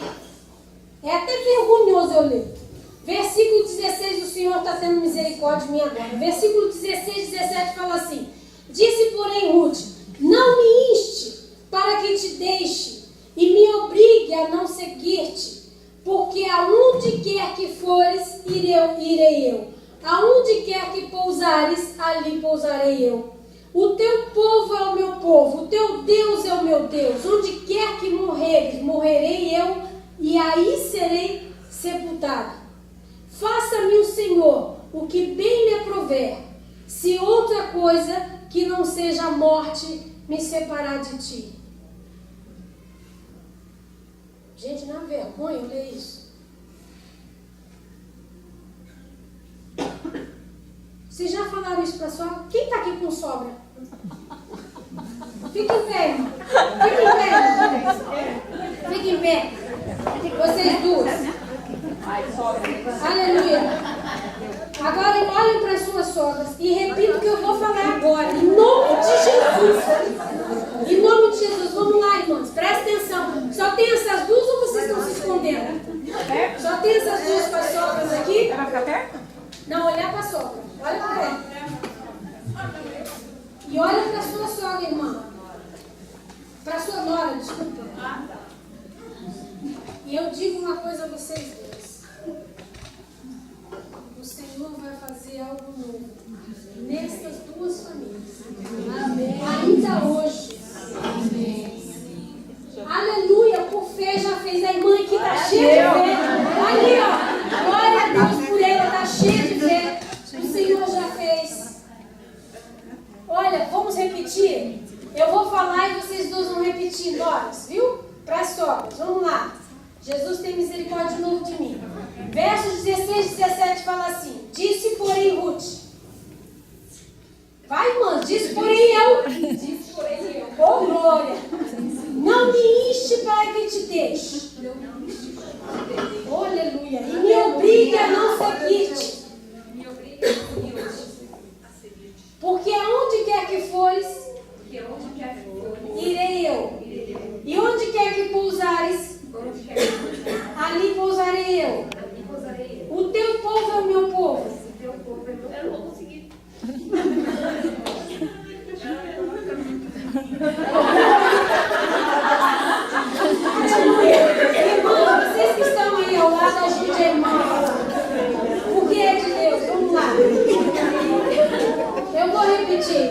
[SPEAKER 1] É até vergonhoso eu ler. Versículo 16, o Senhor está tendo misericórdia de mim agora. Versículo 16, 17 fala assim, disse, porém, Ruth, não me inste para que te deixe e me obrigue a não seguir-te, porque aonde quer que fores, irei eu. Aonde quer que pousares, ali pousarei eu. O teu povo é o meu povo, o teu Deus é o meu Deus. Onde quer que morreres, morrerei eu, e aí serei sepultado. Faça-me o Senhor o que bem lhe aprover, se outra coisa que não seja a morte me separar de ti. Gente, não é vergonha eu ler isso. Vocês já falaram isso para a sogra? Quem está aqui com sogra? Fique em pé, irmão. Fique em pé. Fique em pé. Vocês duas. Aleluia. Agora olhem para as suas sogras e repita o que eu vou falar agora. Em nome de Jesus. Em nome de Jesus. Vamos lá, irmãos. Presta atenção. Só tem essas duas ou vocês estão se escondendo? Só tem essas duas para as sogras aqui?
[SPEAKER 2] Vai ficar perto?
[SPEAKER 1] Não, olhar para a sogra. Olha para ela. E olha para a sua sogra, irmã. Para a sua nora, desculpa. E eu digo uma coisa a vocês dois. O Senhor vai fazer algo novo. repetir? Eu vou falar e vocês duas vão repetir nós, viu? Para as sogras. Vamos lá. Jesus tem misericórdia de novo de mim. Versos 16 e 17 fala assim: disse, porém, Ruth. Vai, mano, disse, porém, eu. Disse, porém, eu. Oh, glória. Não me inste para que te deixe. Oh, aleluia. E me obrigue a não seguir-te. Porque aonde quer que fores, irei eu. E onde quer que pousares, ali pousarei eu. O teu povo é o meu povo. Eu não vou conseguir. Irmãos, vocês que estão aí ao lado, ajude a irmã. O que é de Deus? Vamos lá. Eu vou repetir.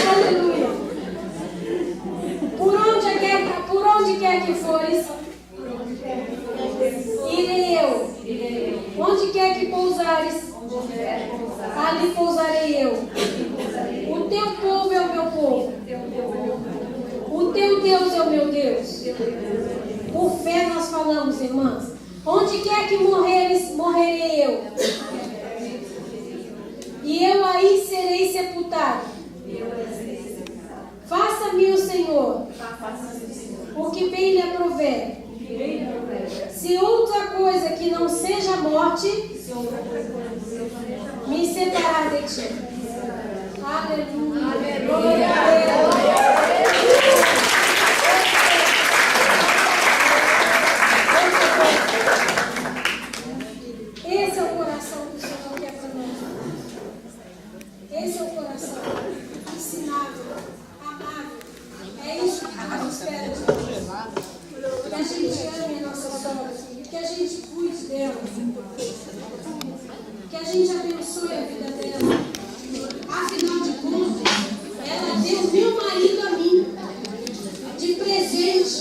[SPEAKER 1] Aleluia. Por onde quer que fores, irei eu. Onde quer que pousares, ali pousarei eu. O teu povo é o meu povo. O teu Deus é o meu Deus. Por fé nós falamos, irmãs. Onde quer que morreres, morrerei eu. E eu aí serei sepultado. Faça-me o Senhor o que bem lhe aprover. Se outra coisa que não seja morte me separar de ti. Aleluia. Glória a Deus. Esse é o coração que o Senhor quer para nós. Esse é o coração ensinável, amável. É isso que Deus espera de nós. Que a gente ame a nossa sogra, que a gente cuide dela, que a gente abençoe a vida dela. Afinal de contas, ela deu meu marido a mim, de presente.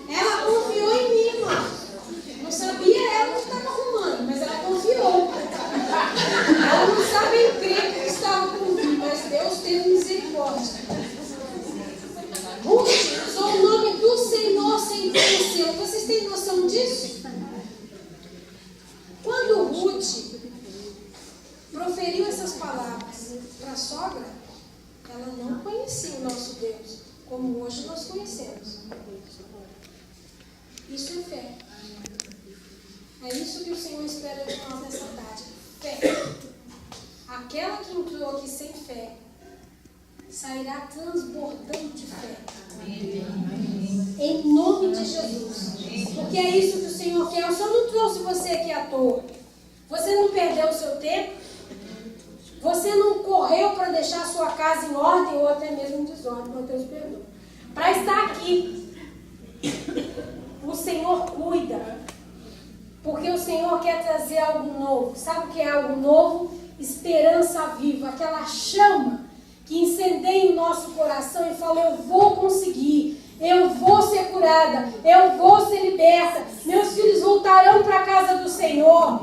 [SPEAKER 1] Ela confiou em mim, irmão. Não sabia ela que estava arrumando, mas ela confiou. Ela não sabe em crer que estava comigo, mas Deus teve misericórdia. Ruth usou o nome do Senhor sem conhecê-lo. Vocês têm noção disso? Quando Ruth proferiu essas palavras para a sogra, ela não conhecia o nosso Deus, como hoje nós conhecemos. Isso é fé. É isso que o Senhor espera de nós nessa tarde. Fé. Aquela que entrou aqui sem fé sairá transbordando de fé. Em nome de Jesus. Porque é isso que o Senhor quer. Eu só não trouxe você aqui à toa. Você não perdeu o seu tempo. Você não correu para deixar a sua casa em ordem ou até mesmo em desordem. Meu Deus, perdoa. Para estar aqui. O Senhor cuida. Porque o Senhor quer trazer algo novo. Sabe o que é algo novo? Esperança viva. Aquela chama que incendeia o nosso coração e fala: eu vou conseguir, eu vou ser curada, eu vou ser liberta, meus filhos voltarão para a casa do Senhor,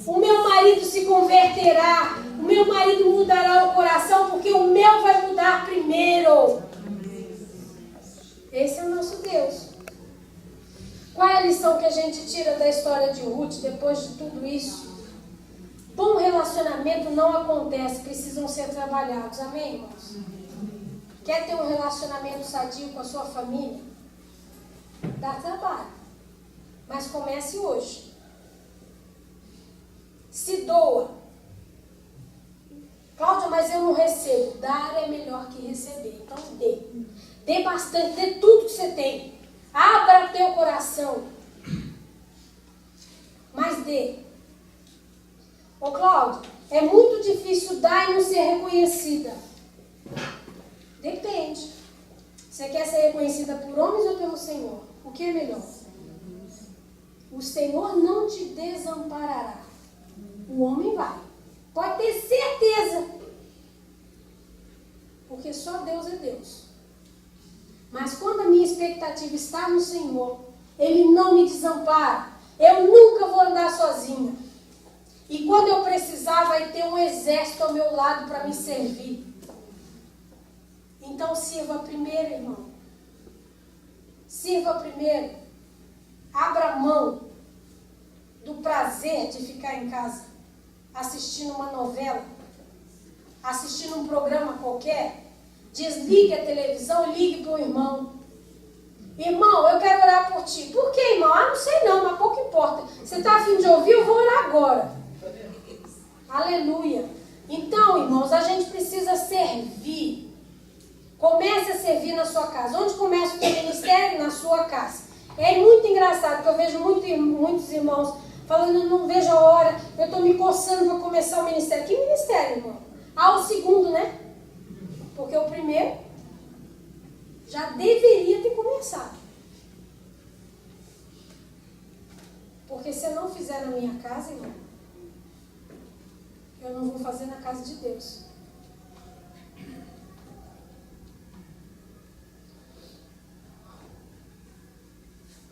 [SPEAKER 1] o meu marido se converterá, o meu marido mudará o coração, porque o meu vai mudar primeiro. Esse é o nosso Deus. Qual é a lição que a gente tira da história de Ruth depois de tudo isso? Bom relacionamento não acontece, precisam ser trabalhados. Amém, irmãos? Quer ter um relacionamento sadio com a sua família? Dá trabalho. Mas comece hoje. Se doa. Cláudia, mas eu não recebo. Dar é melhor que receber. Então dê. Dê bastante, dê tudo que você tem. Abra teu coração. Mas dê. Ô Cláudia, é muito difícil dar e não ser reconhecida. Depende. Você quer ser reconhecida por homens ou pelo Senhor? O que é melhor? O Senhor não te desamparará. O homem vai. Pode ter certeza. Porque só Deus é Deus. Mas quando a minha expectativa está no Senhor, Ele não me desampara. Eu nunca vou andar sozinha. E quando eu precisar, vai ter um exército ao meu lado para me servir. Então sirva primeiro, irmão. Sirva primeiro. Abra mão do prazer de ficar em casa, assistindo uma novela, assistindo um programa qualquer. Desligue a televisão e ligue para o irmão. Irmão, eu quero orar por ti. Por que, irmão? Ah, não sei não, mas pouco importa. Você está a fim de ouvir? Eu vou orar agora. Aleluia. Então, irmãos, a gente precisa servir. Comece a servir na sua casa. Onde começa o seu ministério? Na sua casa. É muito engraçado, porque eu vejo muitos irmãos falando, eu não vejo a hora, eu estou me coçando para começar o ministério. Que ministério, irmão? Ah, o segundo, né? Porque o primeiro já deveria ter começado. Porque se eu não fizer na minha casa, irmão, eu não vou fazer na casa de Deus.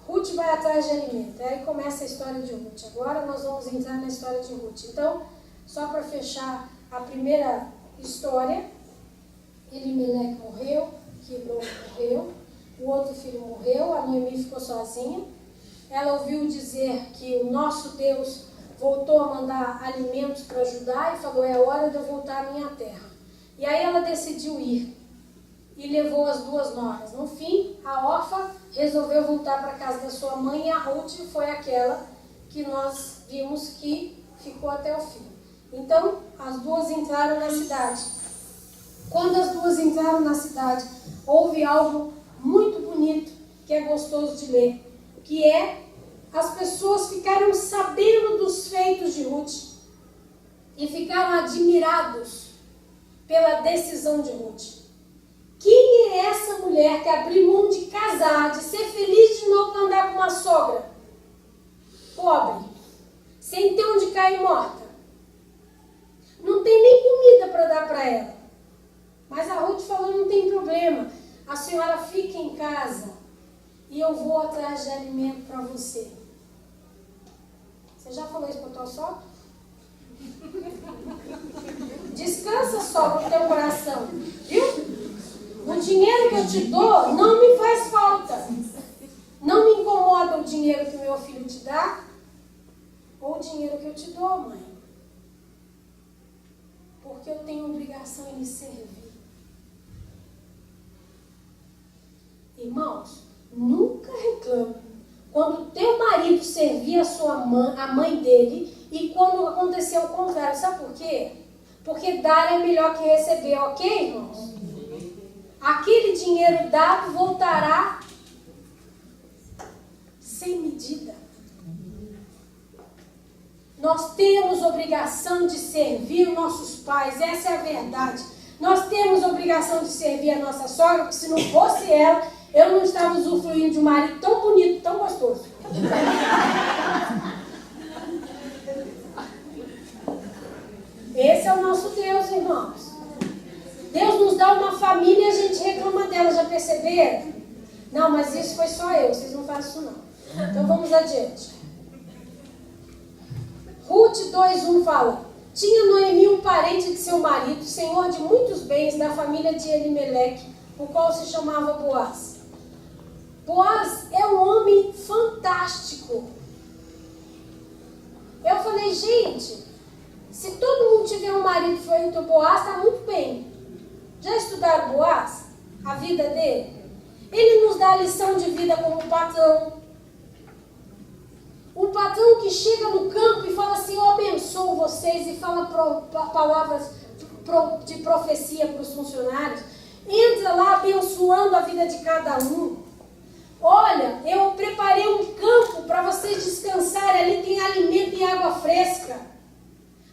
[SPEAKER 1] Ruth vai atrás de alimento. Aí começa a história de Ruth. Agora nós vamos entrar na história de Ruth. Então, só para fechar a primeira história, Elimeleque morreu, Quiblon morreu, o outro filho morreu, a Noemi ficou sozinha. Ela ouviu dizer que o nosso Deus voltou a mandar alimentos para ajudar e falou, é hora de eu voltar à minha terra. E aí ela decidiu ir e levou as duas noras. No fim, a órfã resolveu voltar para a casa da sua mãe e a Ruth foi aquela que nós vimos que ficou até o fim. Então, as duas entraram na cidade. Quando as duas entraram na cidade, houve algo muito bonito que é gostoso de ler, que é as pessoas ficaram sabendo dos feitos de Ruth e ficaram admirados pela decisão de Ruth. Quem é essa mulher que abriu mão de casar, de ser feliz de novo para andar com uma sogra pobre, sem ter onde cair morta? Não tem nem comida para dar para ela. Mas a Ruth falou, não tem problema, a senhora fica em casa e eu vou atrás de alimento para você. Você já falou isso para o teu sogra? Descansa, sogra, no teu coração, viu? O dinheiro que eu te dou não me faz falta. Não me incomoda o dinheiro que o meu filho te dá ou o dinheiro que eu te dou, mãe. Porque eu tenho obrigação em lhe servir. Irmãos, nunca reclame quando teu marido servia a mãe dele e quando aconteceu o contrário. Sabe por quê? Porque dar é melhor que receber, ok, irmãos? Aquele dinheiro dado voltará sem medida. Nós temos obrigação de servir nossos pais, essa é a verdade. Nós temos obrigação de servir a nossa sogra, porque se não fosse ela, eu não estava usufruindo de um marido tão bonito, tão gostoso. Esse é o nosso Deus, irmãos. Deus nos dá uma família e a gente reclama dela, já perceberam? Não, mas isso foi só eu, vocês não fazem isso não. Então vamos adiante. Ruth 2:1 fala, tinha Noemi um parente de seu marido, senhor de muitos bens, da família de Elimeleque, o qual se chamava Boaz. Boaz é um homem fantástico. Eu falei, gente, se todo mundo tiver um marido feito Boaz, está muito bem. Já estudaram Boaz? A vida dele? Ele nos dá a lição de vida como patrão. Um patrão que chega no campo e fala assim, eu abençoo vocês, e fala palavras de profecia para os funcionários. Entra lá abençoando a vida de cada um. Olha, eu preparei um campo para vocês descansarem, ali tem alimento e água fresca.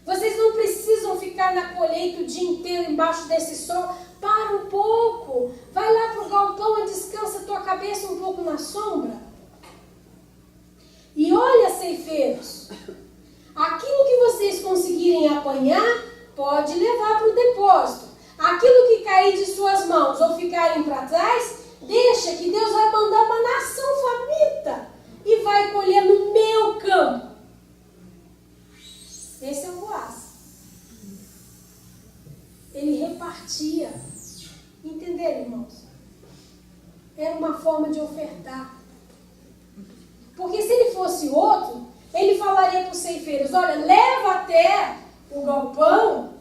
[SPEAKER 1] Vocês não precisam ficar na colheita o dia inteiro embaixo desse sol. Para um pouco, vai lá para o galpão e descansa a tua cabeça um pouco na sombra. E olha, ceifeiros, aquilo que vocês conseguirem apanhar, pode levar para o depósito. Aquilo que cair de suas mãos ou ficarem para trás, deixa que Deus vai mandar uma nação faminta e vai colher no meu campo. Esse é o Boaz. Ele repartia. Entenderam, irmãos? Era uma forma de ofertar. Porque se ele fosse outro, ele falaria para os ceifeiros, olha, leva até o galpão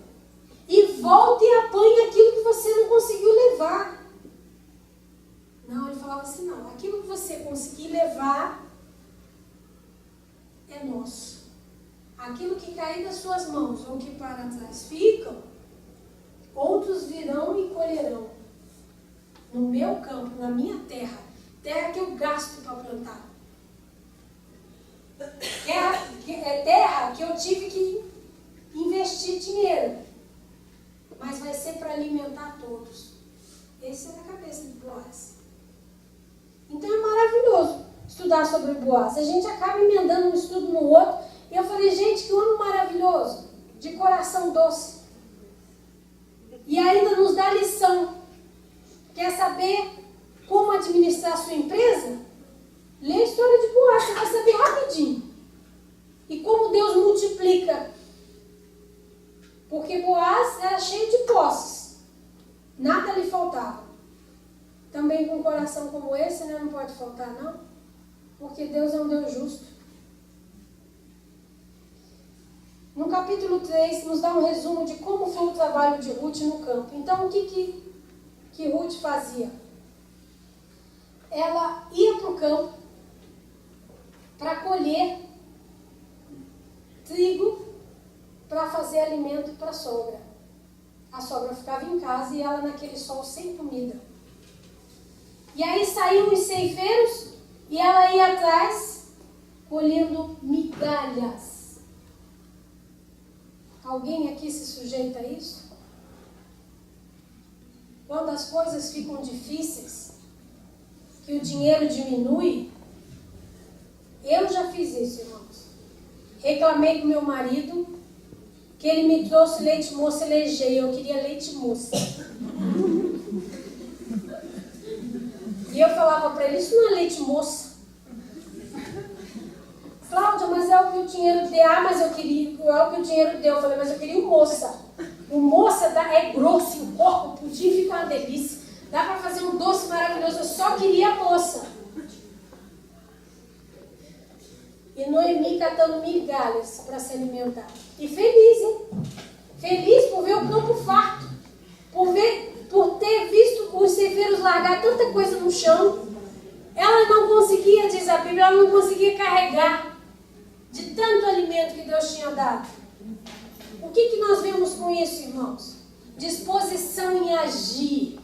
[SPEAKER 1] e volta e apanha aquilo que você não conseguiu levar. Não, ele falava assim, não, aquilo que você conseguir levar é nosso. Aquilo que cair das suas mãos ou que para trás ficam, outros virão e colherão. No meu campo, na minha terra, terra que eu gasto para plantar. É terra que eu tive que investir dinheiro. Mas vai ser para alimentar todos. Esse é a cabeça de Boaz. Então é maravilhoso estudar sobre Boaz. A gente acaba emendando um estudo no outro. E eu falei, gente, que homem maravilhoso. De coração doce. E ainda nos dá lição. Quer saber como administrar a sua empresa? Lê a história de Boaz, você vai saber rapidinho. E como Deus multiplica. Porque Boaz era cheio de posses. Nada lhe faltava. Também com um coração como esse, né, não pode faltar, não. Porque Deus é um Deus justo. No capítulo 3, nos dá um resumo de como foi o trabalho de Ruth no campo. Então, o que Ruth fazia? Ela ia para o campo para colher trigo para fazer alimento para a sogra. A sogra ficava em casa e ela naquele sol sem comida. E aí saíam os ceifeiros e ela ia atrás colhendo migalhas. Alguém aqui se sujeita a isso? Quando as coisas ficam difíceis, que o dinheiro diminui, eu já fiz isso, irmãos. Reclamei com meu marido que ele me trouxe leite moça e eu queria leite moça. E eu falava para ele, isso não é leite moça. Cláudia, mas é o que o dinheiro deu. Ah, mas eu queria, é o que o dinheiro deu. Eu falei, mas eu queria o moça. O moça é grosso, e o corpo pudim fica uma delícia. Dá para fazer um doce maravilhoso, eu só queria a moça. E Noemi catando migalhas para se alimentar. E feliz, hein? Feliz por ver o campo farto. Por ter visto os ceifeiros largar tanta coisa no chão. Ela não conseguia, diz a Bíblia, ela não conseguia carregar de tanto alimento que Deus tinha dado. O que nós vemos com isso, irmãos? Disposição em agir,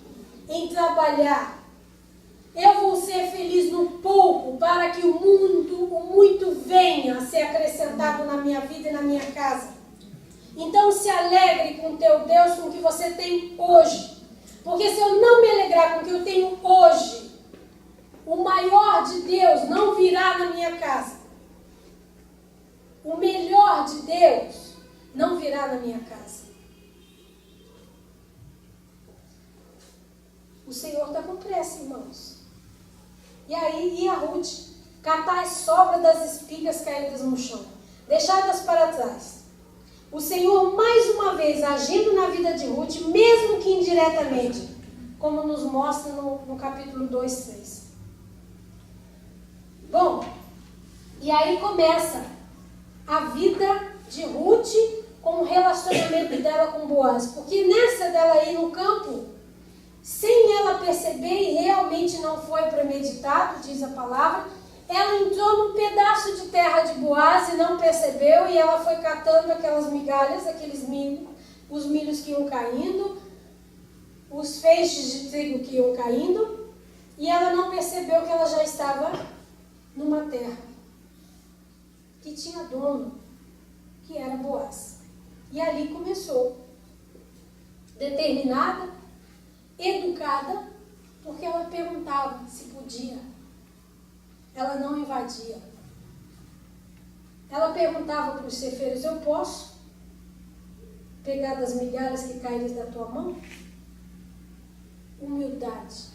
[SPEAKER 1] em trabalhar. Eu vou ser feliz no pouco para que o muito venha a ser acrescentado na minha vida e na minha casa. Então se alegre com o teu Deus, com o que você tem hoje. Porque se eu não me alegrar com o que eu tenho hoje, o maior de Deus não virá na minha casa. O melhor de Deus não virá na minha casa. O Senhor está com pressa, irmãos. E aí ia Ruth catar as sobras das espigas caídas no chão, deixadas para trás. O Senhor mais uma vez agindo na vida de Ruth, mesmo que indiretamente, como nos mostra no capítulo 2, 3. Bom, e aí começa a vida de Ruth com o relacionamento dela com Boaz. Porque nessa dela ir no campo, sem ela perceber, e realmente não foi premeditado, diz a palavra, ela entrou num pedaço de terra de Boaz e não percebeu, e ela foi catando aquelas migalhas, aqueles milhos, os milhos que iam caindo, os feixes de trigo que iam caindo, e ela não percebeu que ela já estava numa terra que tinha dono, que era Boaz. E ali começou, determinada, educada, porque ela perguntava se podia. Ela não invadia. Ela perguntava para os ceifeiros, eu posso pegar das migalhas que caíram da tua mão? Humildade.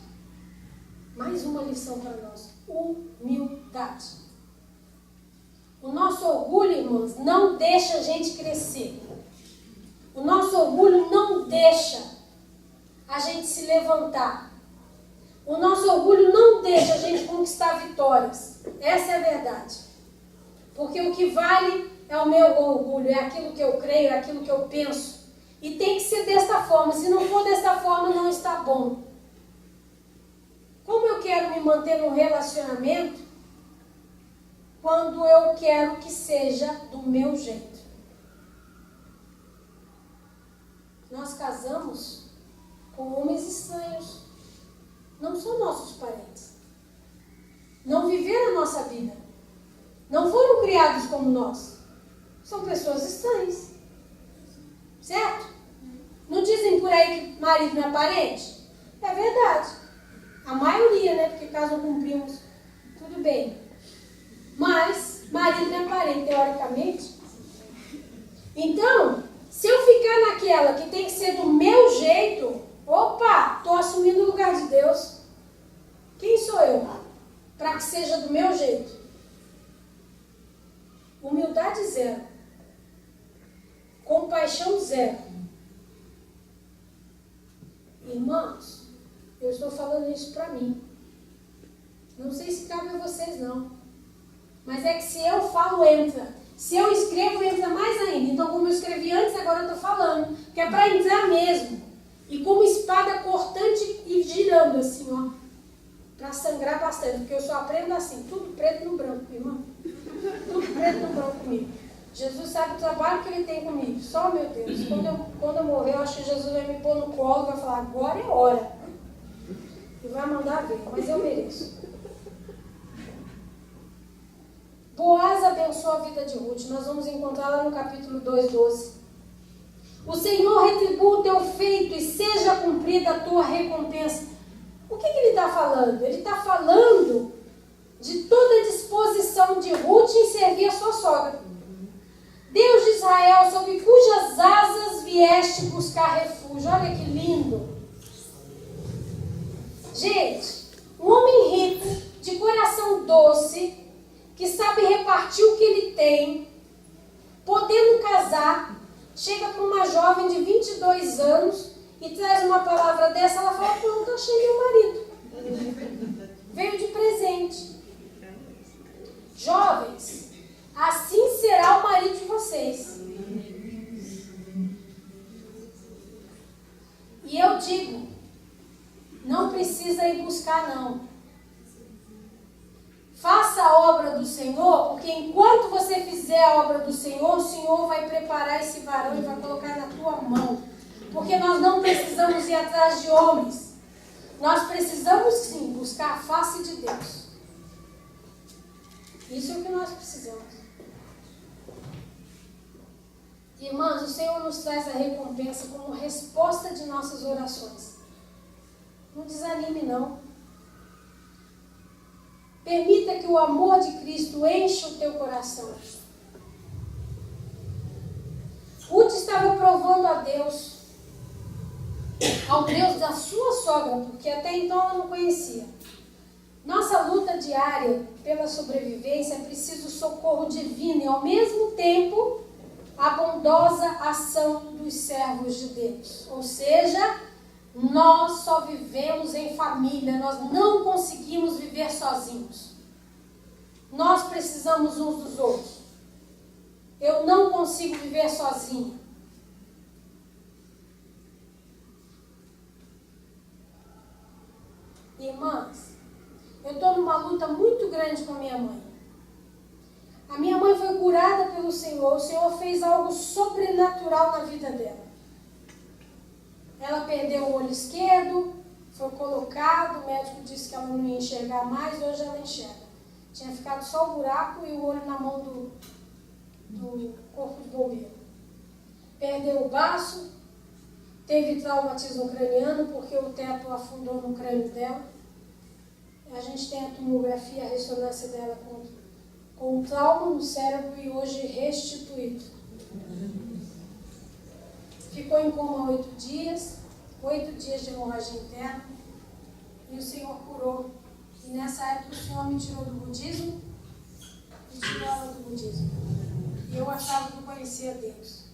[SPEAKER 1] Mais uma lição para nós. Humildade. O nosso orgulho, irmãos, não deixa a gente crescer. O nosso orgulho não deixa a gente se levantar. O nosso orgulho não deixa a gente conquistar vitórias. Essa é a verdade. Porque o que vale é o meu orgulho, é aquilo que eu creio, é aquilo que eu penso. E tem que ser desta forma. Se não for desta forma, não está bom. Como eu quero me manter num relacionamento quando eu quero que seja do meu jeito? Nós casamos com homens estranhos. Não são nossos parentes. Não viveram a nossa vida. Não foram criados como nós. São pessoas estranhas. Certo? Não dizem por aí que marido não é parente? É verdade. A maioria, né? Porque casam com primos, tudo bem. Mas marido não é parente, teoricamente. Então, se eu ficar naquela que tem que ser do meu jeito, opa, estou assumindo o lugar de Deus. Quem sou eu para que seja do meu jeito? Humildade zero. Compaixão zero. Irmãos, eu estou falando isso para mim. Não sei se cabe a vocês não. Mas é que se eu falo, entra. Se eu escrevo, entra mais ainda. Então, como eu escrevi antes, agora eu estou falando. Que é para entrar mesmo. E com uma espada cortante e girando assim, ó. Para sangrar bastante. Porque eu só aprendo assim. Tudo preto no branco, irmão. Tudo preto no branco comigo. Jesus sabe o trabalho que ele tem comigo. Só, meu Deus. Quando eu morrer, eu acho que Jesus vai me pôr no colo e vai falar, agora é hora. E vai mandar ver. Mas eu mereço. Boaz abençoou a vida de Ruth. Nós vamos encontrar lá no capítulo 2:12. O Senhor retribua o teu feito e seja cumprida a tua recompensa. O que ele está falando? Ele está falando de toda a disposição de Ruth em servir a sua sogra. Deus de Israel, sob cujas asas vieste buscar refúgio. Olha que lindo. Gente, um homem rico, de coração doce, que sabe repartir o que ele tem, podendo casar, chega para uma jovem de 22 anos e traz uma palavra dessa, ela fala, pronto, achei meu marido. Veio de presente. Jovens, assim será o marido de vocês. E eu digo, não precisa ir buscar não. Faça a obra do Senhor, porque enquanto você fizer a obra do Senhor, o Senhor vai preparar esse varão e vai colocar na tua mão. Porque nós não precisamos ir atrás de homens. Nós precisamos sim buscar a face de Deus. Isso é o que nós precisamos. Irmãos, o Senhor nos traz a recompensa como resposta de nossas orações. Não desanime não. Permita que o amor de Cristo encha o teu coração. Ruth estava provando a Deus, ao Deus da sua sogra, porque até então ela não conhecia. Nossa luta diária pela sobrevivência é preciso socorro divino e, ao mesmo tempo, a bondosa ação dos servos de Deus. Ou seja, nós só vivemos em família, nós não conseguimos viver sozinhos. Nós precisamos uns dos outros. Eu não consigo viver sozinho. Irmãs, eu estou numa luta muito grande com a minha mãe. A minha mãe foi curada pelo Senhor. O Senhor fez algo sobrenatural na vida dela. Ela perdeu o olho esquerdo, foi colocado, o médico disse que ela não ia enxergar mais, hoje ela enxerga. Tinha ficado só o buraco e o olho na mão do corpo de bombeiro. Perdeu o baço, teve traumatismo craniano porque o teto afundou no crânio dela. A gente tem a tomografia, a ressonância dela com um trauma no cérebro e hoje restituído. Ficou em coma 8 dias de hemorragia interna, e o Senhor curou. E nessa época o Senhor me tirou do budismo e tirou ela do budismo. E eu achava que eu conhecia Deus.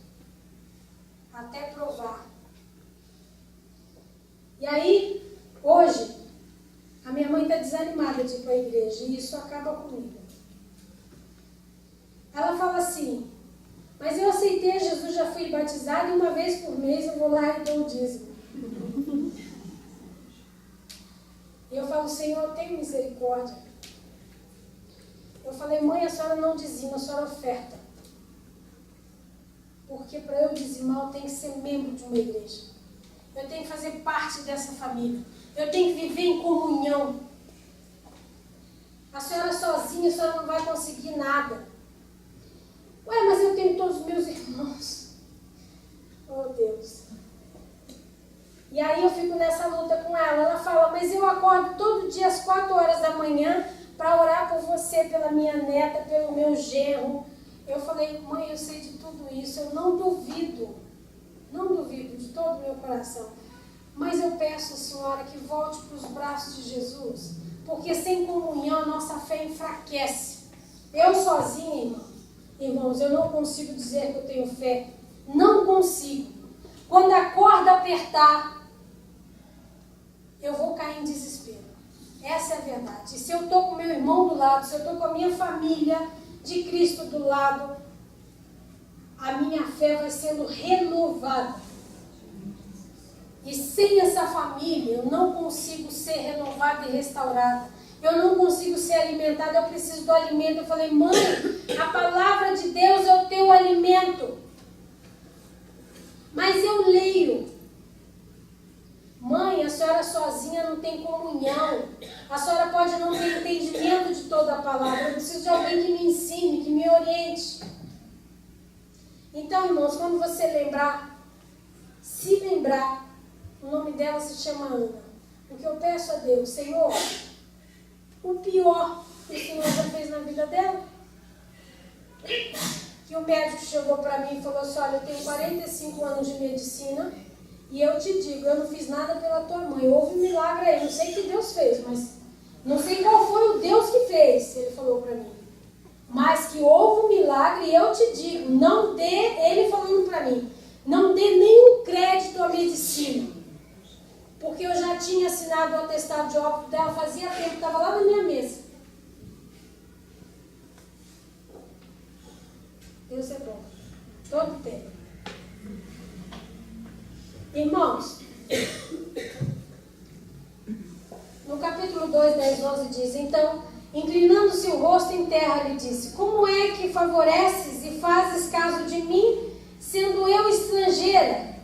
[SPEAKER 1] Até provar. E aí, hoje, a minha mãe está desanimada de ir para a igreja e isso acaba comigo. Ela fala assim, mas eu aceitei Jesus, já fui batizada e uma vez por mês eu vou lá e dou o dízimo. E eu falo, Senhor, tenha misericórdia. Eu falei, mãe, a senhora não dizima, a senhora oferta. Porque para eu dizimar eu tenho que ser membro de uma igreja. Eu tenho que fazer parte dessa família. Eu tenho que viver em comunhão. A senhora sozinha, a senhora não vai conseguir nada. Ué, mas eu tenho todos os meus irmãos. Oh, Deus. E aí eu fico nessa luta com ela. Ela fala, mas eu acordo todo dia às 4 horas da manhã para orar por você, pela minha neta, pelo meu genro. Eu falei, mãe, eu sei de tudo isso, eu não duvido de todo o meu coração. Mas eu peço, Senhora, que volte para os braços de Jesus, porque sem comunhão a nossa fé enfraquece. Eu sozinha, irmãos, eu não consigo dizer que eu tenho fé. Não consigo. Quando a corda apertar, eu vou cair em desespero. Essa é a verdade. E se eu estou com meu irmão do lado, se eu estou com a minha família de Cristo do lado, a minha fé vai sendo renovada. E sem essa família, eu não consigo ser renovada e restaurada. Eu não consigo ser alimentada, eu preciso do alimento. Eu falei, mãe, a palavra de Deus é o teu alimento. Mas eu leio. Mãe, a senhora sozinha não tem comunhão. A senhora pode não ter entendimento de toda a palavra. Eu preciso de alguém que me ensine, que me oriente. Então, irmãos, quando você lembrar, se lembrar, o nome dela se chama Ana. O que eu peço a Deus, Senhor, o pior que o Senhor já fez na vida dela, que o médico chegou para mim e falou assim, olha, eu tenho 45 anos de medicina e eu te digo, eu não fiz nada pela tua mãe. Houve um milagre aí, não sei o que Deus fez, mas não sei qual foi o Deus que fez, ele falou para mim. Mas que houve um milagre e eu te digo, não dê, ele falando para mim, não dê nenhum crédito à medicina. Porque eu já tinha assinado o atestado de óbito dela, fazia tempo, estava lá na minha mesa. Deus é bom, todo tempo. Irmãos, no capítulo 2, 10, 11 diz, então, inclinando-se o rosto em terra, lhe disse, como é que favoreces e fazes caso de mim, sendo eu estrangeira?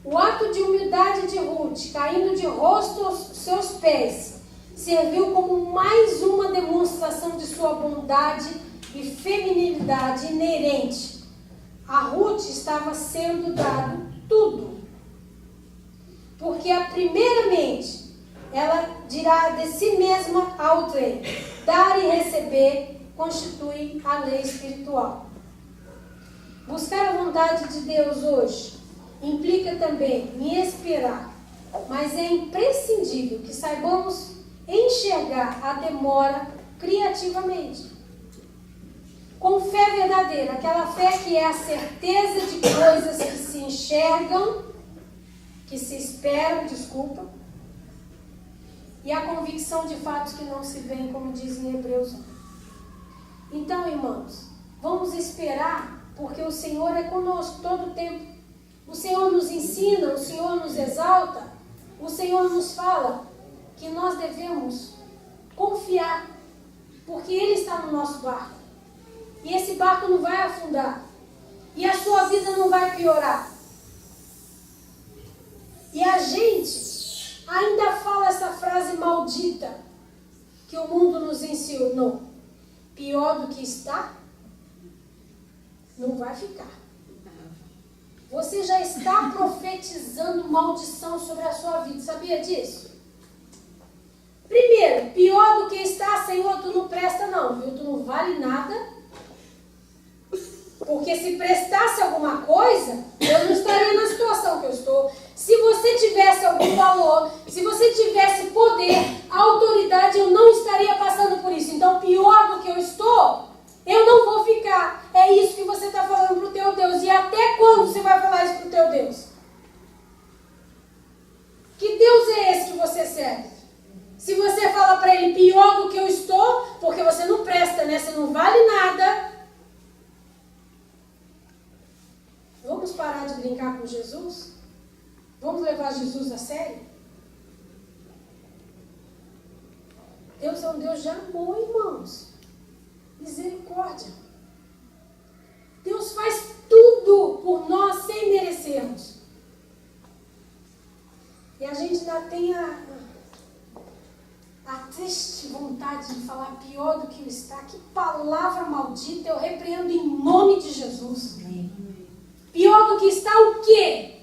[SPEAKER 1] O ato de humildade de Ruth, caindo de rosto aos seus pés, serviu como mais uma demonstração de sua bondade e feminilidade inerente. A Ruth estava sendo dado tudo. Porque, primeiramente, ela dirá de si mesma ao trem, dar e receber constitui a lei espiritual. Buscar a vontade de Deus hoje implica também em esperar, mas é imprescindível que saibamos enxergar a demora criativamente. Com fé verdadeira, aquela fé que é a certeza de coisas que se enxergam, que se esperam, e a convicção de fatos que não se veem, como diz em Hebreus 1. Então, irmãos, vamos esperar, porque o Senhor é conosco todo o tempo. O Senhor nos ensina, o Senhor nos exalta, o Senhor nos fala que nós devemos confiar, porque Ele está no nosso barco. E esse barco não vai afundar. E a sua vida não vai piorar. E a gente ainda fala essa frase maldita que o mundo nos ensinou. Pior do que está, não vai ficar. Você já está profetizando maldição sobre a sua vida. Sabia disso? Primeiro, pior do que está, Senhor, tu não presta não, viu? Tu não vale nada. Porque se prestasse alguma coisa, eu não estaria na situação que eu estou. Se você tivesse algum valor, se você tivesse poder, autoridade, eu não estaria passando por isso. Então, pior do que eu estou, eu não vou ficar. É isso que você está falando para o teu Deus. E até quando você vai falar isso para o teu Deus? Que Deus recebe. Se você fala para ele pior do que eu estou, porque você não presta, né? Você não vale nada. Vamos parar de brincar com Jesus? Vamos levar Jesus a sério? Deus é um Deus de amor, irmãos. Misericórdia. Deus faz tudo por nós sem merecermos. E a gente ainda tem a triste vontade de falar pior do que o está. Que palavra maldita, eu repreendo em nome de Jesus. Pior do que está o quê?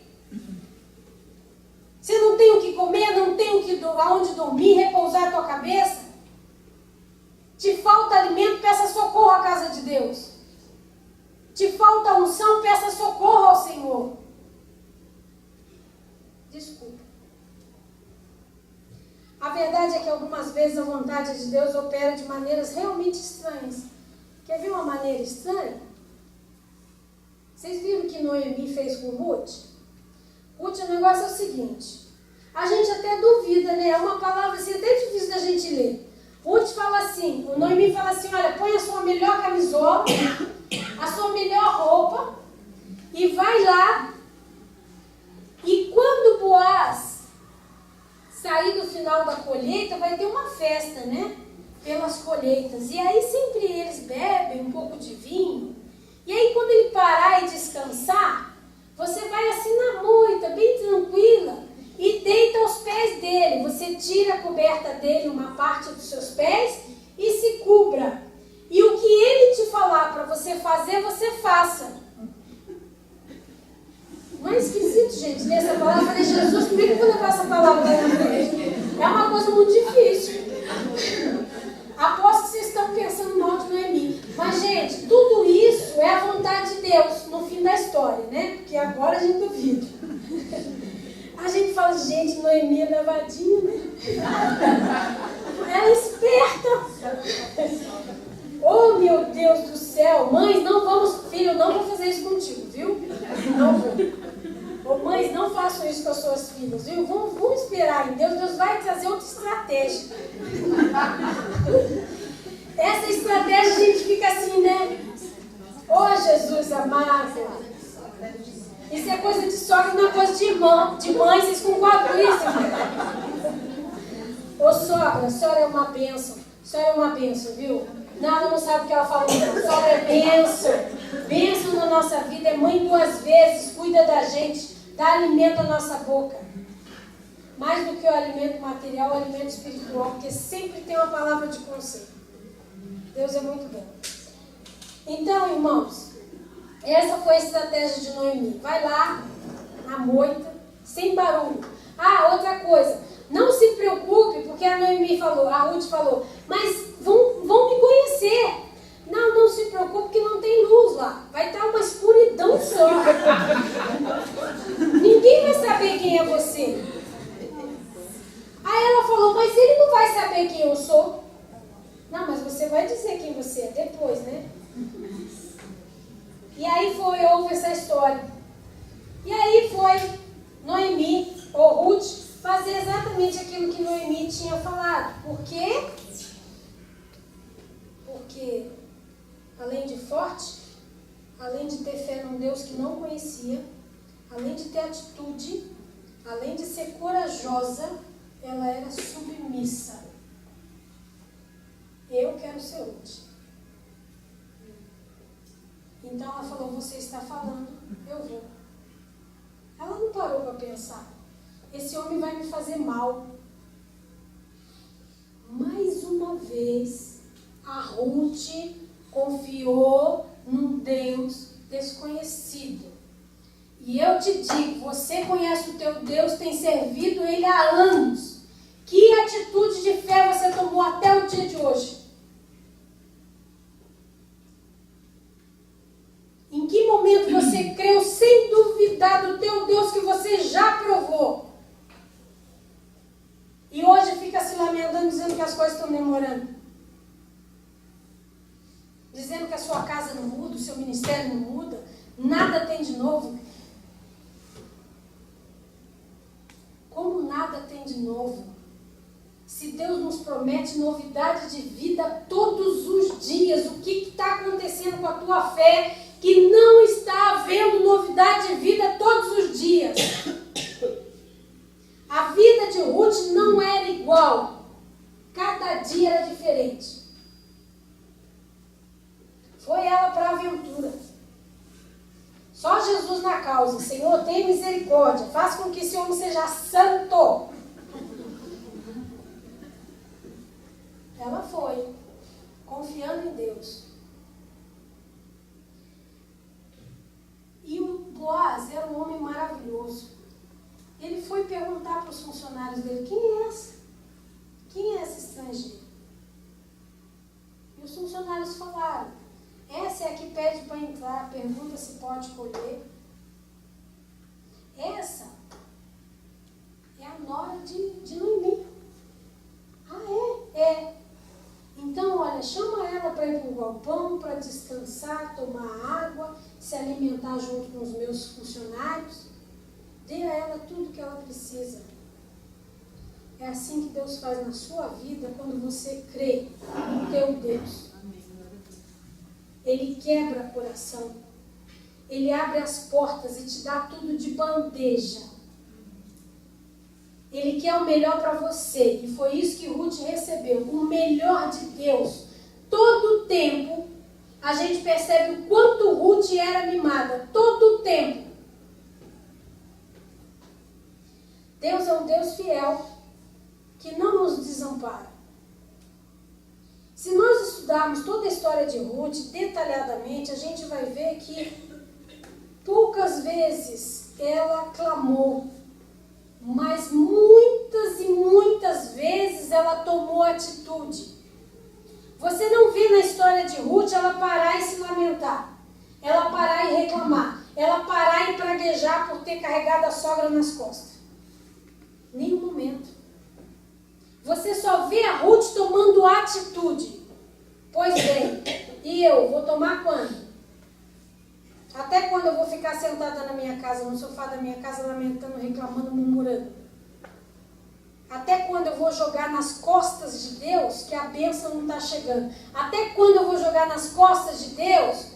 [SPEAKER 1] Você não tem o que comer, não tem aonde dormir, repousar a tua cabeça? Te falta alimento, peça socorro à casa de Deus. Te falta unção, peça socorro ao Senhor. Desculpa. A verdade é que algumas vezes a vontade de Deus opera de maneiras realmente estranhas. Quer ver uma maneira estranha? Vocês viram o que Noemi fez com Ruth? Ruth, o negócio é o seguinte. A gente até duvida, né? É uma palavra assim, até difícil da gente ler. Ruth fala assim, o Noemi fala assim, olha, põe a sua melhor camisola, a sua melhor roupa, e vai lá. E quando Boaz sair do final da colheita, vai ter uma festa, né? Pelas colheitas. E aí sempre eles bebem um pouco de vinho. E aí quando ele parar e descansar, você vai assim na moita, bem tranquila, e deita aos pés dele. Você tira a coberta dele, uma parte dos seus pés, e se cubra. E o que ele te falar para você fazer, você faça. Não é esquisito, gente, ler essa palavra? Eu falei, Jesus, como é que eu vou levar essa palavra lá na frente? É uma coisa muito difícil. Aposto que vocês estão pensando mal de Noemi. Mas, gente, tudo isso é a vontade de Deus no fim da história, né? Porque agora a gente duvida. A gente fala, gente, Noemi é levadinha, né? Ela é esperta. Oh, meu Deus do céu. Mães, não vamos, filho, eu não vou fazer isso contigo, viu? Não vou. Ô, mães, não façam isso com as suas filhas, viu? Vamos esperar em Deus. Deus vai trazer outra estratégia. Essa estratégia a gente fica assim, né? Ô, Jesus amado. Isso é coisa de sogra, não é coisa de irmão. De mãe, vocês concordam com isso? Ô, sogra, a senhora é uma bênção. A senhora é uma bênção, viu? Nada não sabe o que ela falou, não. Sogra é bênção. Bênção na nossa vida. É mãe 2 vezes. Cuida da gente. Dá alimento à nossa boca. Mais do que o alimento material, o alimento espiritual. Porque sempre tem uma palavra de conselho. Deus é muito bom. Então, irmãos, essa foi a estratégia de Noemi. Vai lá, na moita, sem barulho. Ah, outra coisa. Não se preocupe, porque a Noemi falou, a Ruth falou, mas vão me conhecer. Não se preocupe, porque não tem luz lá. Vai estar uma escuridão só. Ninguém vai saber quem é você. Aí ela falou, mas ele não vai saber quem eu sou. Não, mas você vai dizer quem você é depois, né? E aí houve essa história. E aí foi Noemi, ou Ruth, fazer exatamente aquilo que Noemi tinha falado. Por quê? Porque, além de forte, além de ter fé num Deus que não conhecia, além de ter atitude, além de ser corajosa, ela era submissa. Eu quero ser Ruth. Então ela falou, você está falando, eu vou. Ela não parou para pensar. Esse homem vai me fazer mal. Mais uma vez, a Ruth confiou num Deus desconhecido. E eu te digo, você conhece o teu Deus, tem servido Ele há anos. Que atitude de fé você tomou até o dia de hoje? Em que momento você creu sem duvidar do teu Deus que você já provou? E hoje fica se lamentando, dizendo que as coisas estão demorando. Dizendo que a sua casa não muda, o seu ministério não muda, nada tem de novo. Como nada tem de novo? Se Deus nos promete novidade de vida todos os dias, o que está acontecendo com a tua fé que não está havendo novidade de vida todos os dias? A vida de Ruth não era igual. Cada dia era diferente. Foi ela para a aventura. Só Jesus na causa. Senhor, tenha misericórdia. Faça com que esse homem seja santo. Ela foi, confiando em Deus. E o Boaz era um homem maravilhoso. Ele foi perguntar para os funcionários dele: quem é essa? Quem é essa estrangeira? E os funcionários falaram: essa é a que pede para entrar, pergunta se pode colher. Essa é a nora de Noemi. Ah, é? É. Então, olha, chama ela para ir para o galpão, para descansar, tomar água, se alimentar junto com os meus funcionários. Dê a ela tudo que ela precisa. É assim que Deus faz na sua vida quando você crê no teu Deus. Ele quebra coração. Ele abre as portas e te dá tudo de bandeja. Ele quer o melhor para você. E foi isso que Ruth recebeu. O melhor de Deus. Todo o tempo, a gente percebe o quanto Ruth era mimada. Todo o tempo. Deus é um Deus fiel, que não nos desampara. Se nós estudarmos toda a história de Ruth detalhadamente, a gente vai ver que poucas vezes ela clamou, mas muitas e muitas vezes ela tomou atitude. Você não vê na história de Ruth ela parar e se lamentar, ela parar e reclamar, ela parar e praguejar por ter carregado a sogra nas costas. Nenhum momento. Você só vê a Ruth tomando atitude. Pois bem, e eu vou tomar quando? Até quando eu vou ficar sentada na minha casa, no sofá da minha casa, lamentando, reclamando, murmurando? Até quando eu vou jogar nas costas de Deus que a bênção não está chegando? Até quando eu vou jogar nas costas de Deus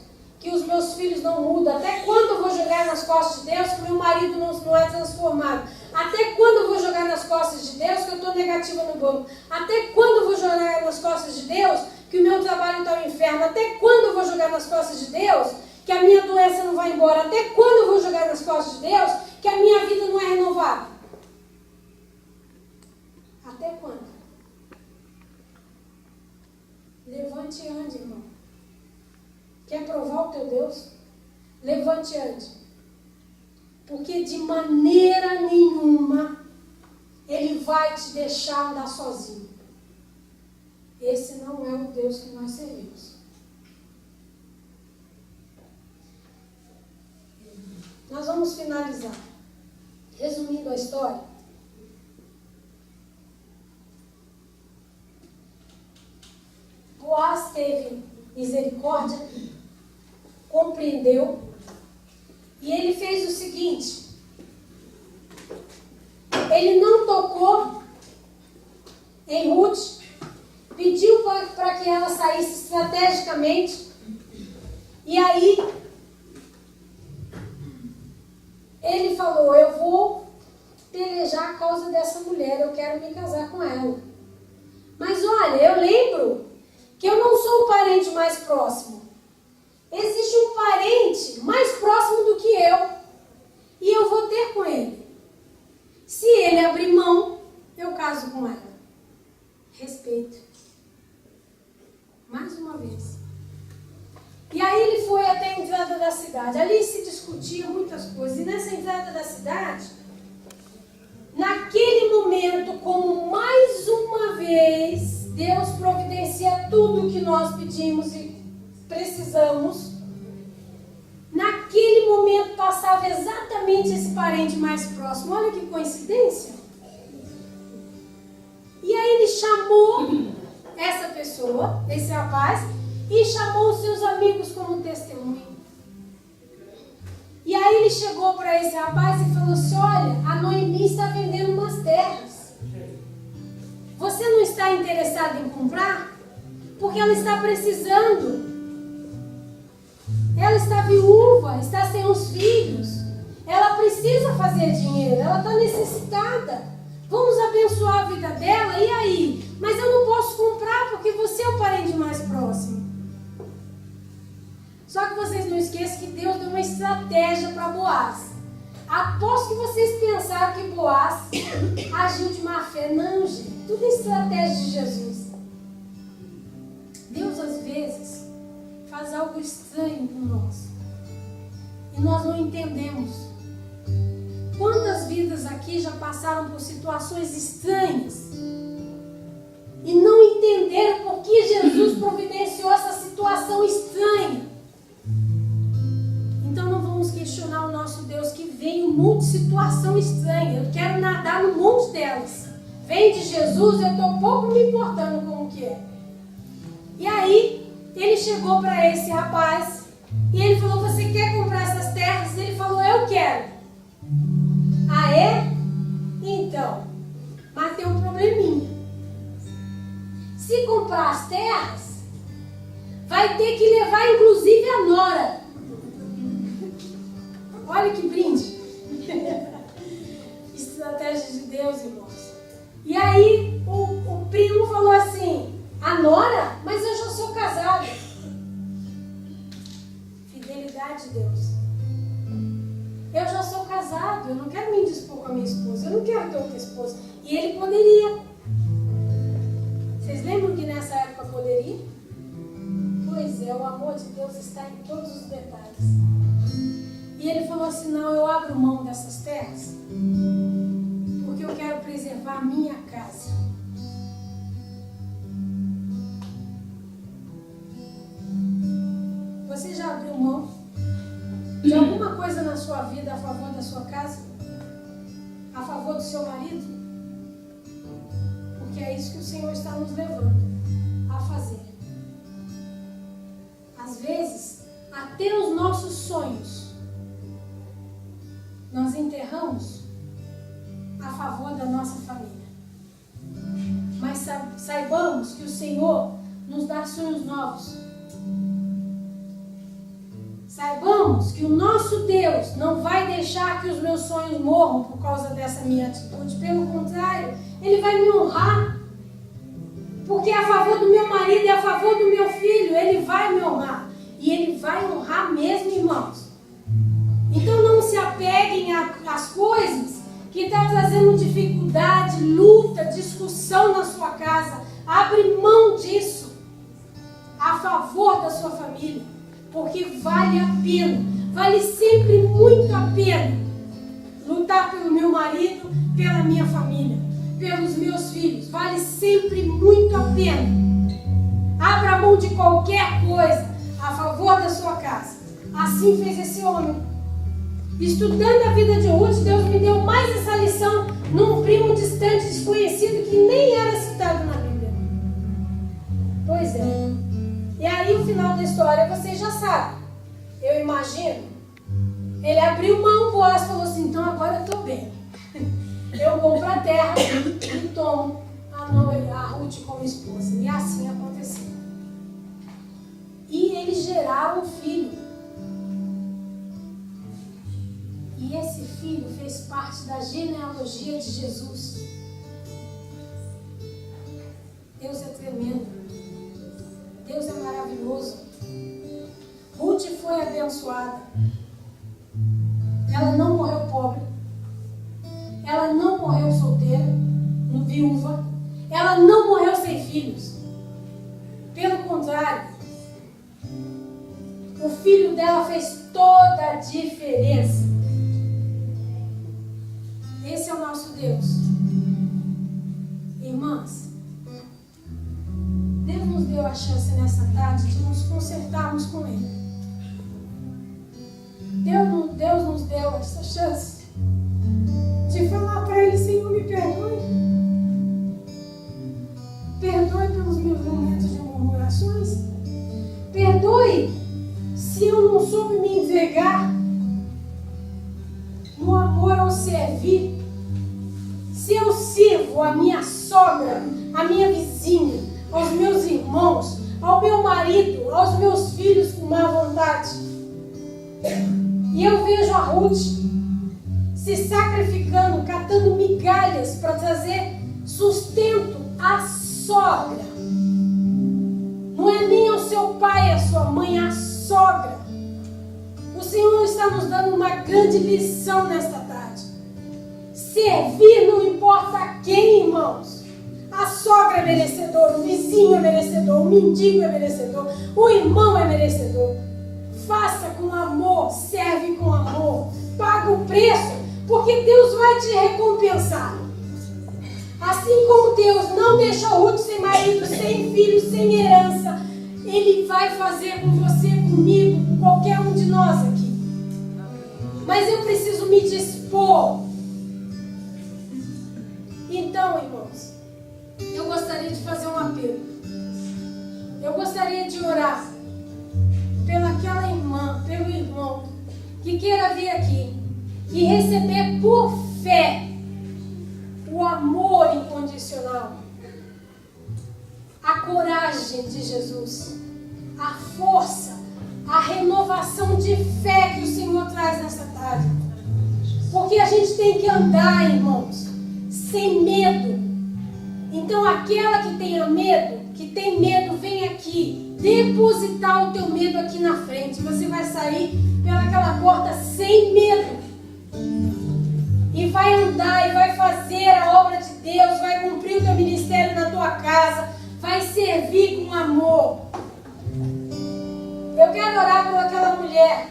[SPEAKER 1] que os meus filhos não mudam? Até quando eu vou jogar nas costas de Deus que o meu marido não é transformado? Até quando eu vou jogar nas costas de Deus que eu estou negativa no banco? Até quando eu vou jogar nas costas de Deus que o meu trabalho está no inferno? Até quando eu vou jogar nas costas de Deus que a minha doença não vai embora? Até quando eu vou jogar nas costas de Deus que a minha vida não é renovada? Até quando? Levante e ande, irmão. Quer provar o teu Deus? Levante e ande. Porque de maneira nenhuma Ele vai te deixar andar sozinho. Esse não é o Deus que nós servimos. Nós vamos finalizar. Resumindo a história. Boaz teve misericórdia, compreendeu, e ele fez o seguinte: ele não tocou em Ruth, pediu para que ela saísse estrategicamente, e aí ele falou: eu vou pelejar a causa dessa mulher, eu quero me casar com ela. Mas olha, eu lembro que eu não sou o parente mais próximo. Existe um parente mais próximo do que eu. E eu vou ter com ele. Se ele abrir mão, eu caso com ela. Respeito. Mais uma vez. E aí ele foi até a entrada da cidade. Ali se discutia muitas coisas. E nessa entrada da cidade, naquele momento, como mais uma vez Deus providencia tudo o que nós pedimos e precisamos, naquele momento passava exatamente esse parente mais próximo. Olha que coincidência. E aí ele chamou essa pessoa, esse rapaz, e chamou os seus amigos como testemunho. E aí ele chegou para esse rapaz e falou assim: olha, a Noemi está vendendo umas terras. Você não está interessada em comprar? Porque ela está precisando. Ela está viúva, está sem os filhos. Ela precisa fazer dinheiro, ela está necessitada. Vamos abençoar a vida dela, e aí? Mas eu não posso comprar porque você é o parente mais próximo. Só que vocês não esqueçam que Deus deu uma estratégia para Boaz. Aposto que vocês pensaram que Boaz agiu de má fé. Não, gente. Tudo é estratégia de Jesus. Deus, às vezes, faz algo estranho com nós. E nós não entendemos. Quantas vidas aqui já passaram por situações estranhas e não entenderam por que Jesus providenciou essa situação estranha? Então não vamos questionar o nosso Deus, que vem um monte de situação estranha. Eu quero nadar no monte delas. Vem de Jesus, eu estou pouco me importando como que é. E aí, ele chegou para esse rapaz e ele falou: você quer comprar essas terras? Ele falou: eu quero. Ah, é? Então, mas tem um probleminha. Se comprar as terras, vai ter que levar inclusive a nora. Olha que brinde. Estratégia de Deus, irmãos. E aí o primo falou assim: a nora? Mas eu já sou casada. Fidelidade de Deus. Eu já sou casado, eu não quero me dispor com a minha esposa, eu não quero ter outra esposa. E ele poderia. Vocês lembram que nessa época poderia? Pois é, o amor de Deus está em todos os detalhes. E ele falou assim: não, eu abro mão dessas terras porque eu quero preservar a minha casa. Você já abriu mão de alguma coisa na sua vida a favor da sua casa? A favor do seu marido? Porque é isso que o Senhor está nos levando a fazer. Às vezes, até os nossos sonhos nós enterramos a favor da nossa família. Mas saibamos que o Senhor nos dá sonhos novos. Saibamos que o nosso Deus não vai deixar que os meus sonhos morram por causa dessa minha atitude. Pelo contrário, Ele vai me honrar. Porque é a favor do meu marido e a favor do meu filho, Ele vai me honrar. E Ele vai honrar mesmo, irmãos. Então não se apeguem às coisas que estão trazendo dificuldade, luta, discussão na sua casa. Abre mão disso a favor da sua família. Porque vale a pena, vale sempre muito a pena lutar pelo meu marido, pela minha família, pelos meus filhos. Vale sempre muito a pena. Abra mão de qualquer coisa a favor da sua casa. Assim fez esse homem. Estudando a vida de Ruth, Deus me deu mais essa lição num primo distante, desconhecido, que nem era citado na Bíblia. Pois é. E aí o final da história vocês já sabem. Eu imagino. Ele abriu mão, Boaz falou assim: então agora eu estou bem. Eu compro a terra e tomo a Ruth como esposa. E assim aconteceu. E eles geraram um filho. E esse filho fez parte da genealogia de Jesus. Deus é tremendo. Deus é maravilhoso. Ruth foi abençoada. Ela não morreu pobre. Ela não morreu solteira, viúva. Ela não morreu sem filhos. Pelo contrário, o filho dela fez toda a diferença. Esse é o nosso Deus. Irmãs, Deus nos deu a chance nessa tarde de nos consertarmos com Ele. Deus nos deu essa chance de falar para Ele: Senhor, me perdoe. Perdoe pelos meus momentos de murmurações. Perdoe se eu não soube me entregar no amor ao servir. Se eu sirvo a minha sogra, a minha vizinha, aos meus irmãos, ao meu marido, aos meus filhos com má vontade. E eu vejo a Ruth se sacrificando, catando migalhas para trazer sustento à sogra. Não é nem ao seu pai, a sua mãe, a sogra. O Senhor está nos dando uma grande lição nesta tarde. Servir não importa a quem, irmãos. A sogra é merecedora, o vizinho é merecedor, o mendigo é merecedor, o irmão é merecedor. Faça com amor, serve com amor, paga o preço, porque Deus vai te recompensar. Assim como Deus não deixou Ruth sem marido, sem filho, sem herança, Ele vai fazer com você, comigo, com qualquer um de nós aqui. Mas eu preciso me dispor. Então, irmãos, eu gostaria de fazer um apelo. Eu gostaria de orar pelaquela irmã, pelo irmão que queira vir aqui e receber por fé o amor incondicional, a coragem de Jesus, a força, a renovação de fé que o Senhor traz nessa tarde. Porque a gente tem que andar, irmãos, sem medo. Então aquela que tenha medo, que tem medo, vem aqui depositar o teu medo aqui na frente. Você vai sair pelaquela porta sem medo. E vai andar e vai fazer a obra de Deus, vai cumprir o teu ministério na tua casa, vai servir com amor. Eu quero orar por aquela mulher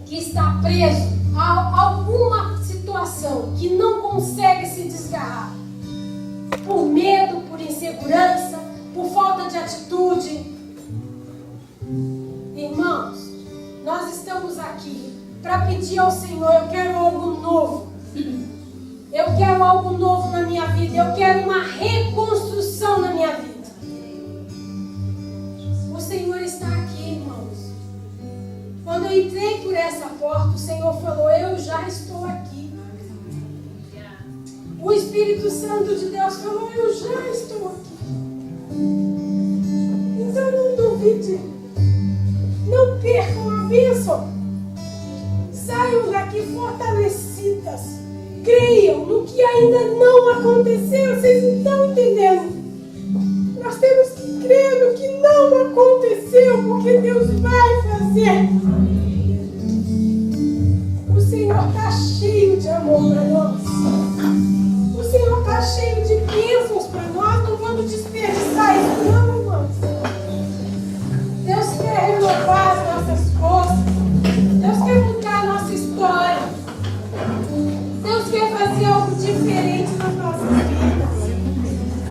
[SPEAKER 1] que está presa a alguma situação que não consegue se desgarrar. Por medo, por insegurança, por falta de atitude. Irmãos, nós estamos aqui para pedir ao Senhor, eu quero algo novo. Eu quero algo novo na minha vida. Eu quero uma reconstrução na minha vida. O Senhor está aqui, irmãos. Quando eu entrei por essa porta, o Senhor falou, eu já estou aqui. O Espírito Santo de Deus falou, eu já estou aqui. Então não duvide. Não percam a bênção. Saiam daqui fortalecidas. Creiam no que ainda não aconteceu. Vocês não estão entendendo. Nós temos que crer no que não aconteceu, porque Deus vai fazer. O Senhor está cheio de amor para nós. O Senhor está cheio de bênçãos para nós. Não vamos desperdiçar.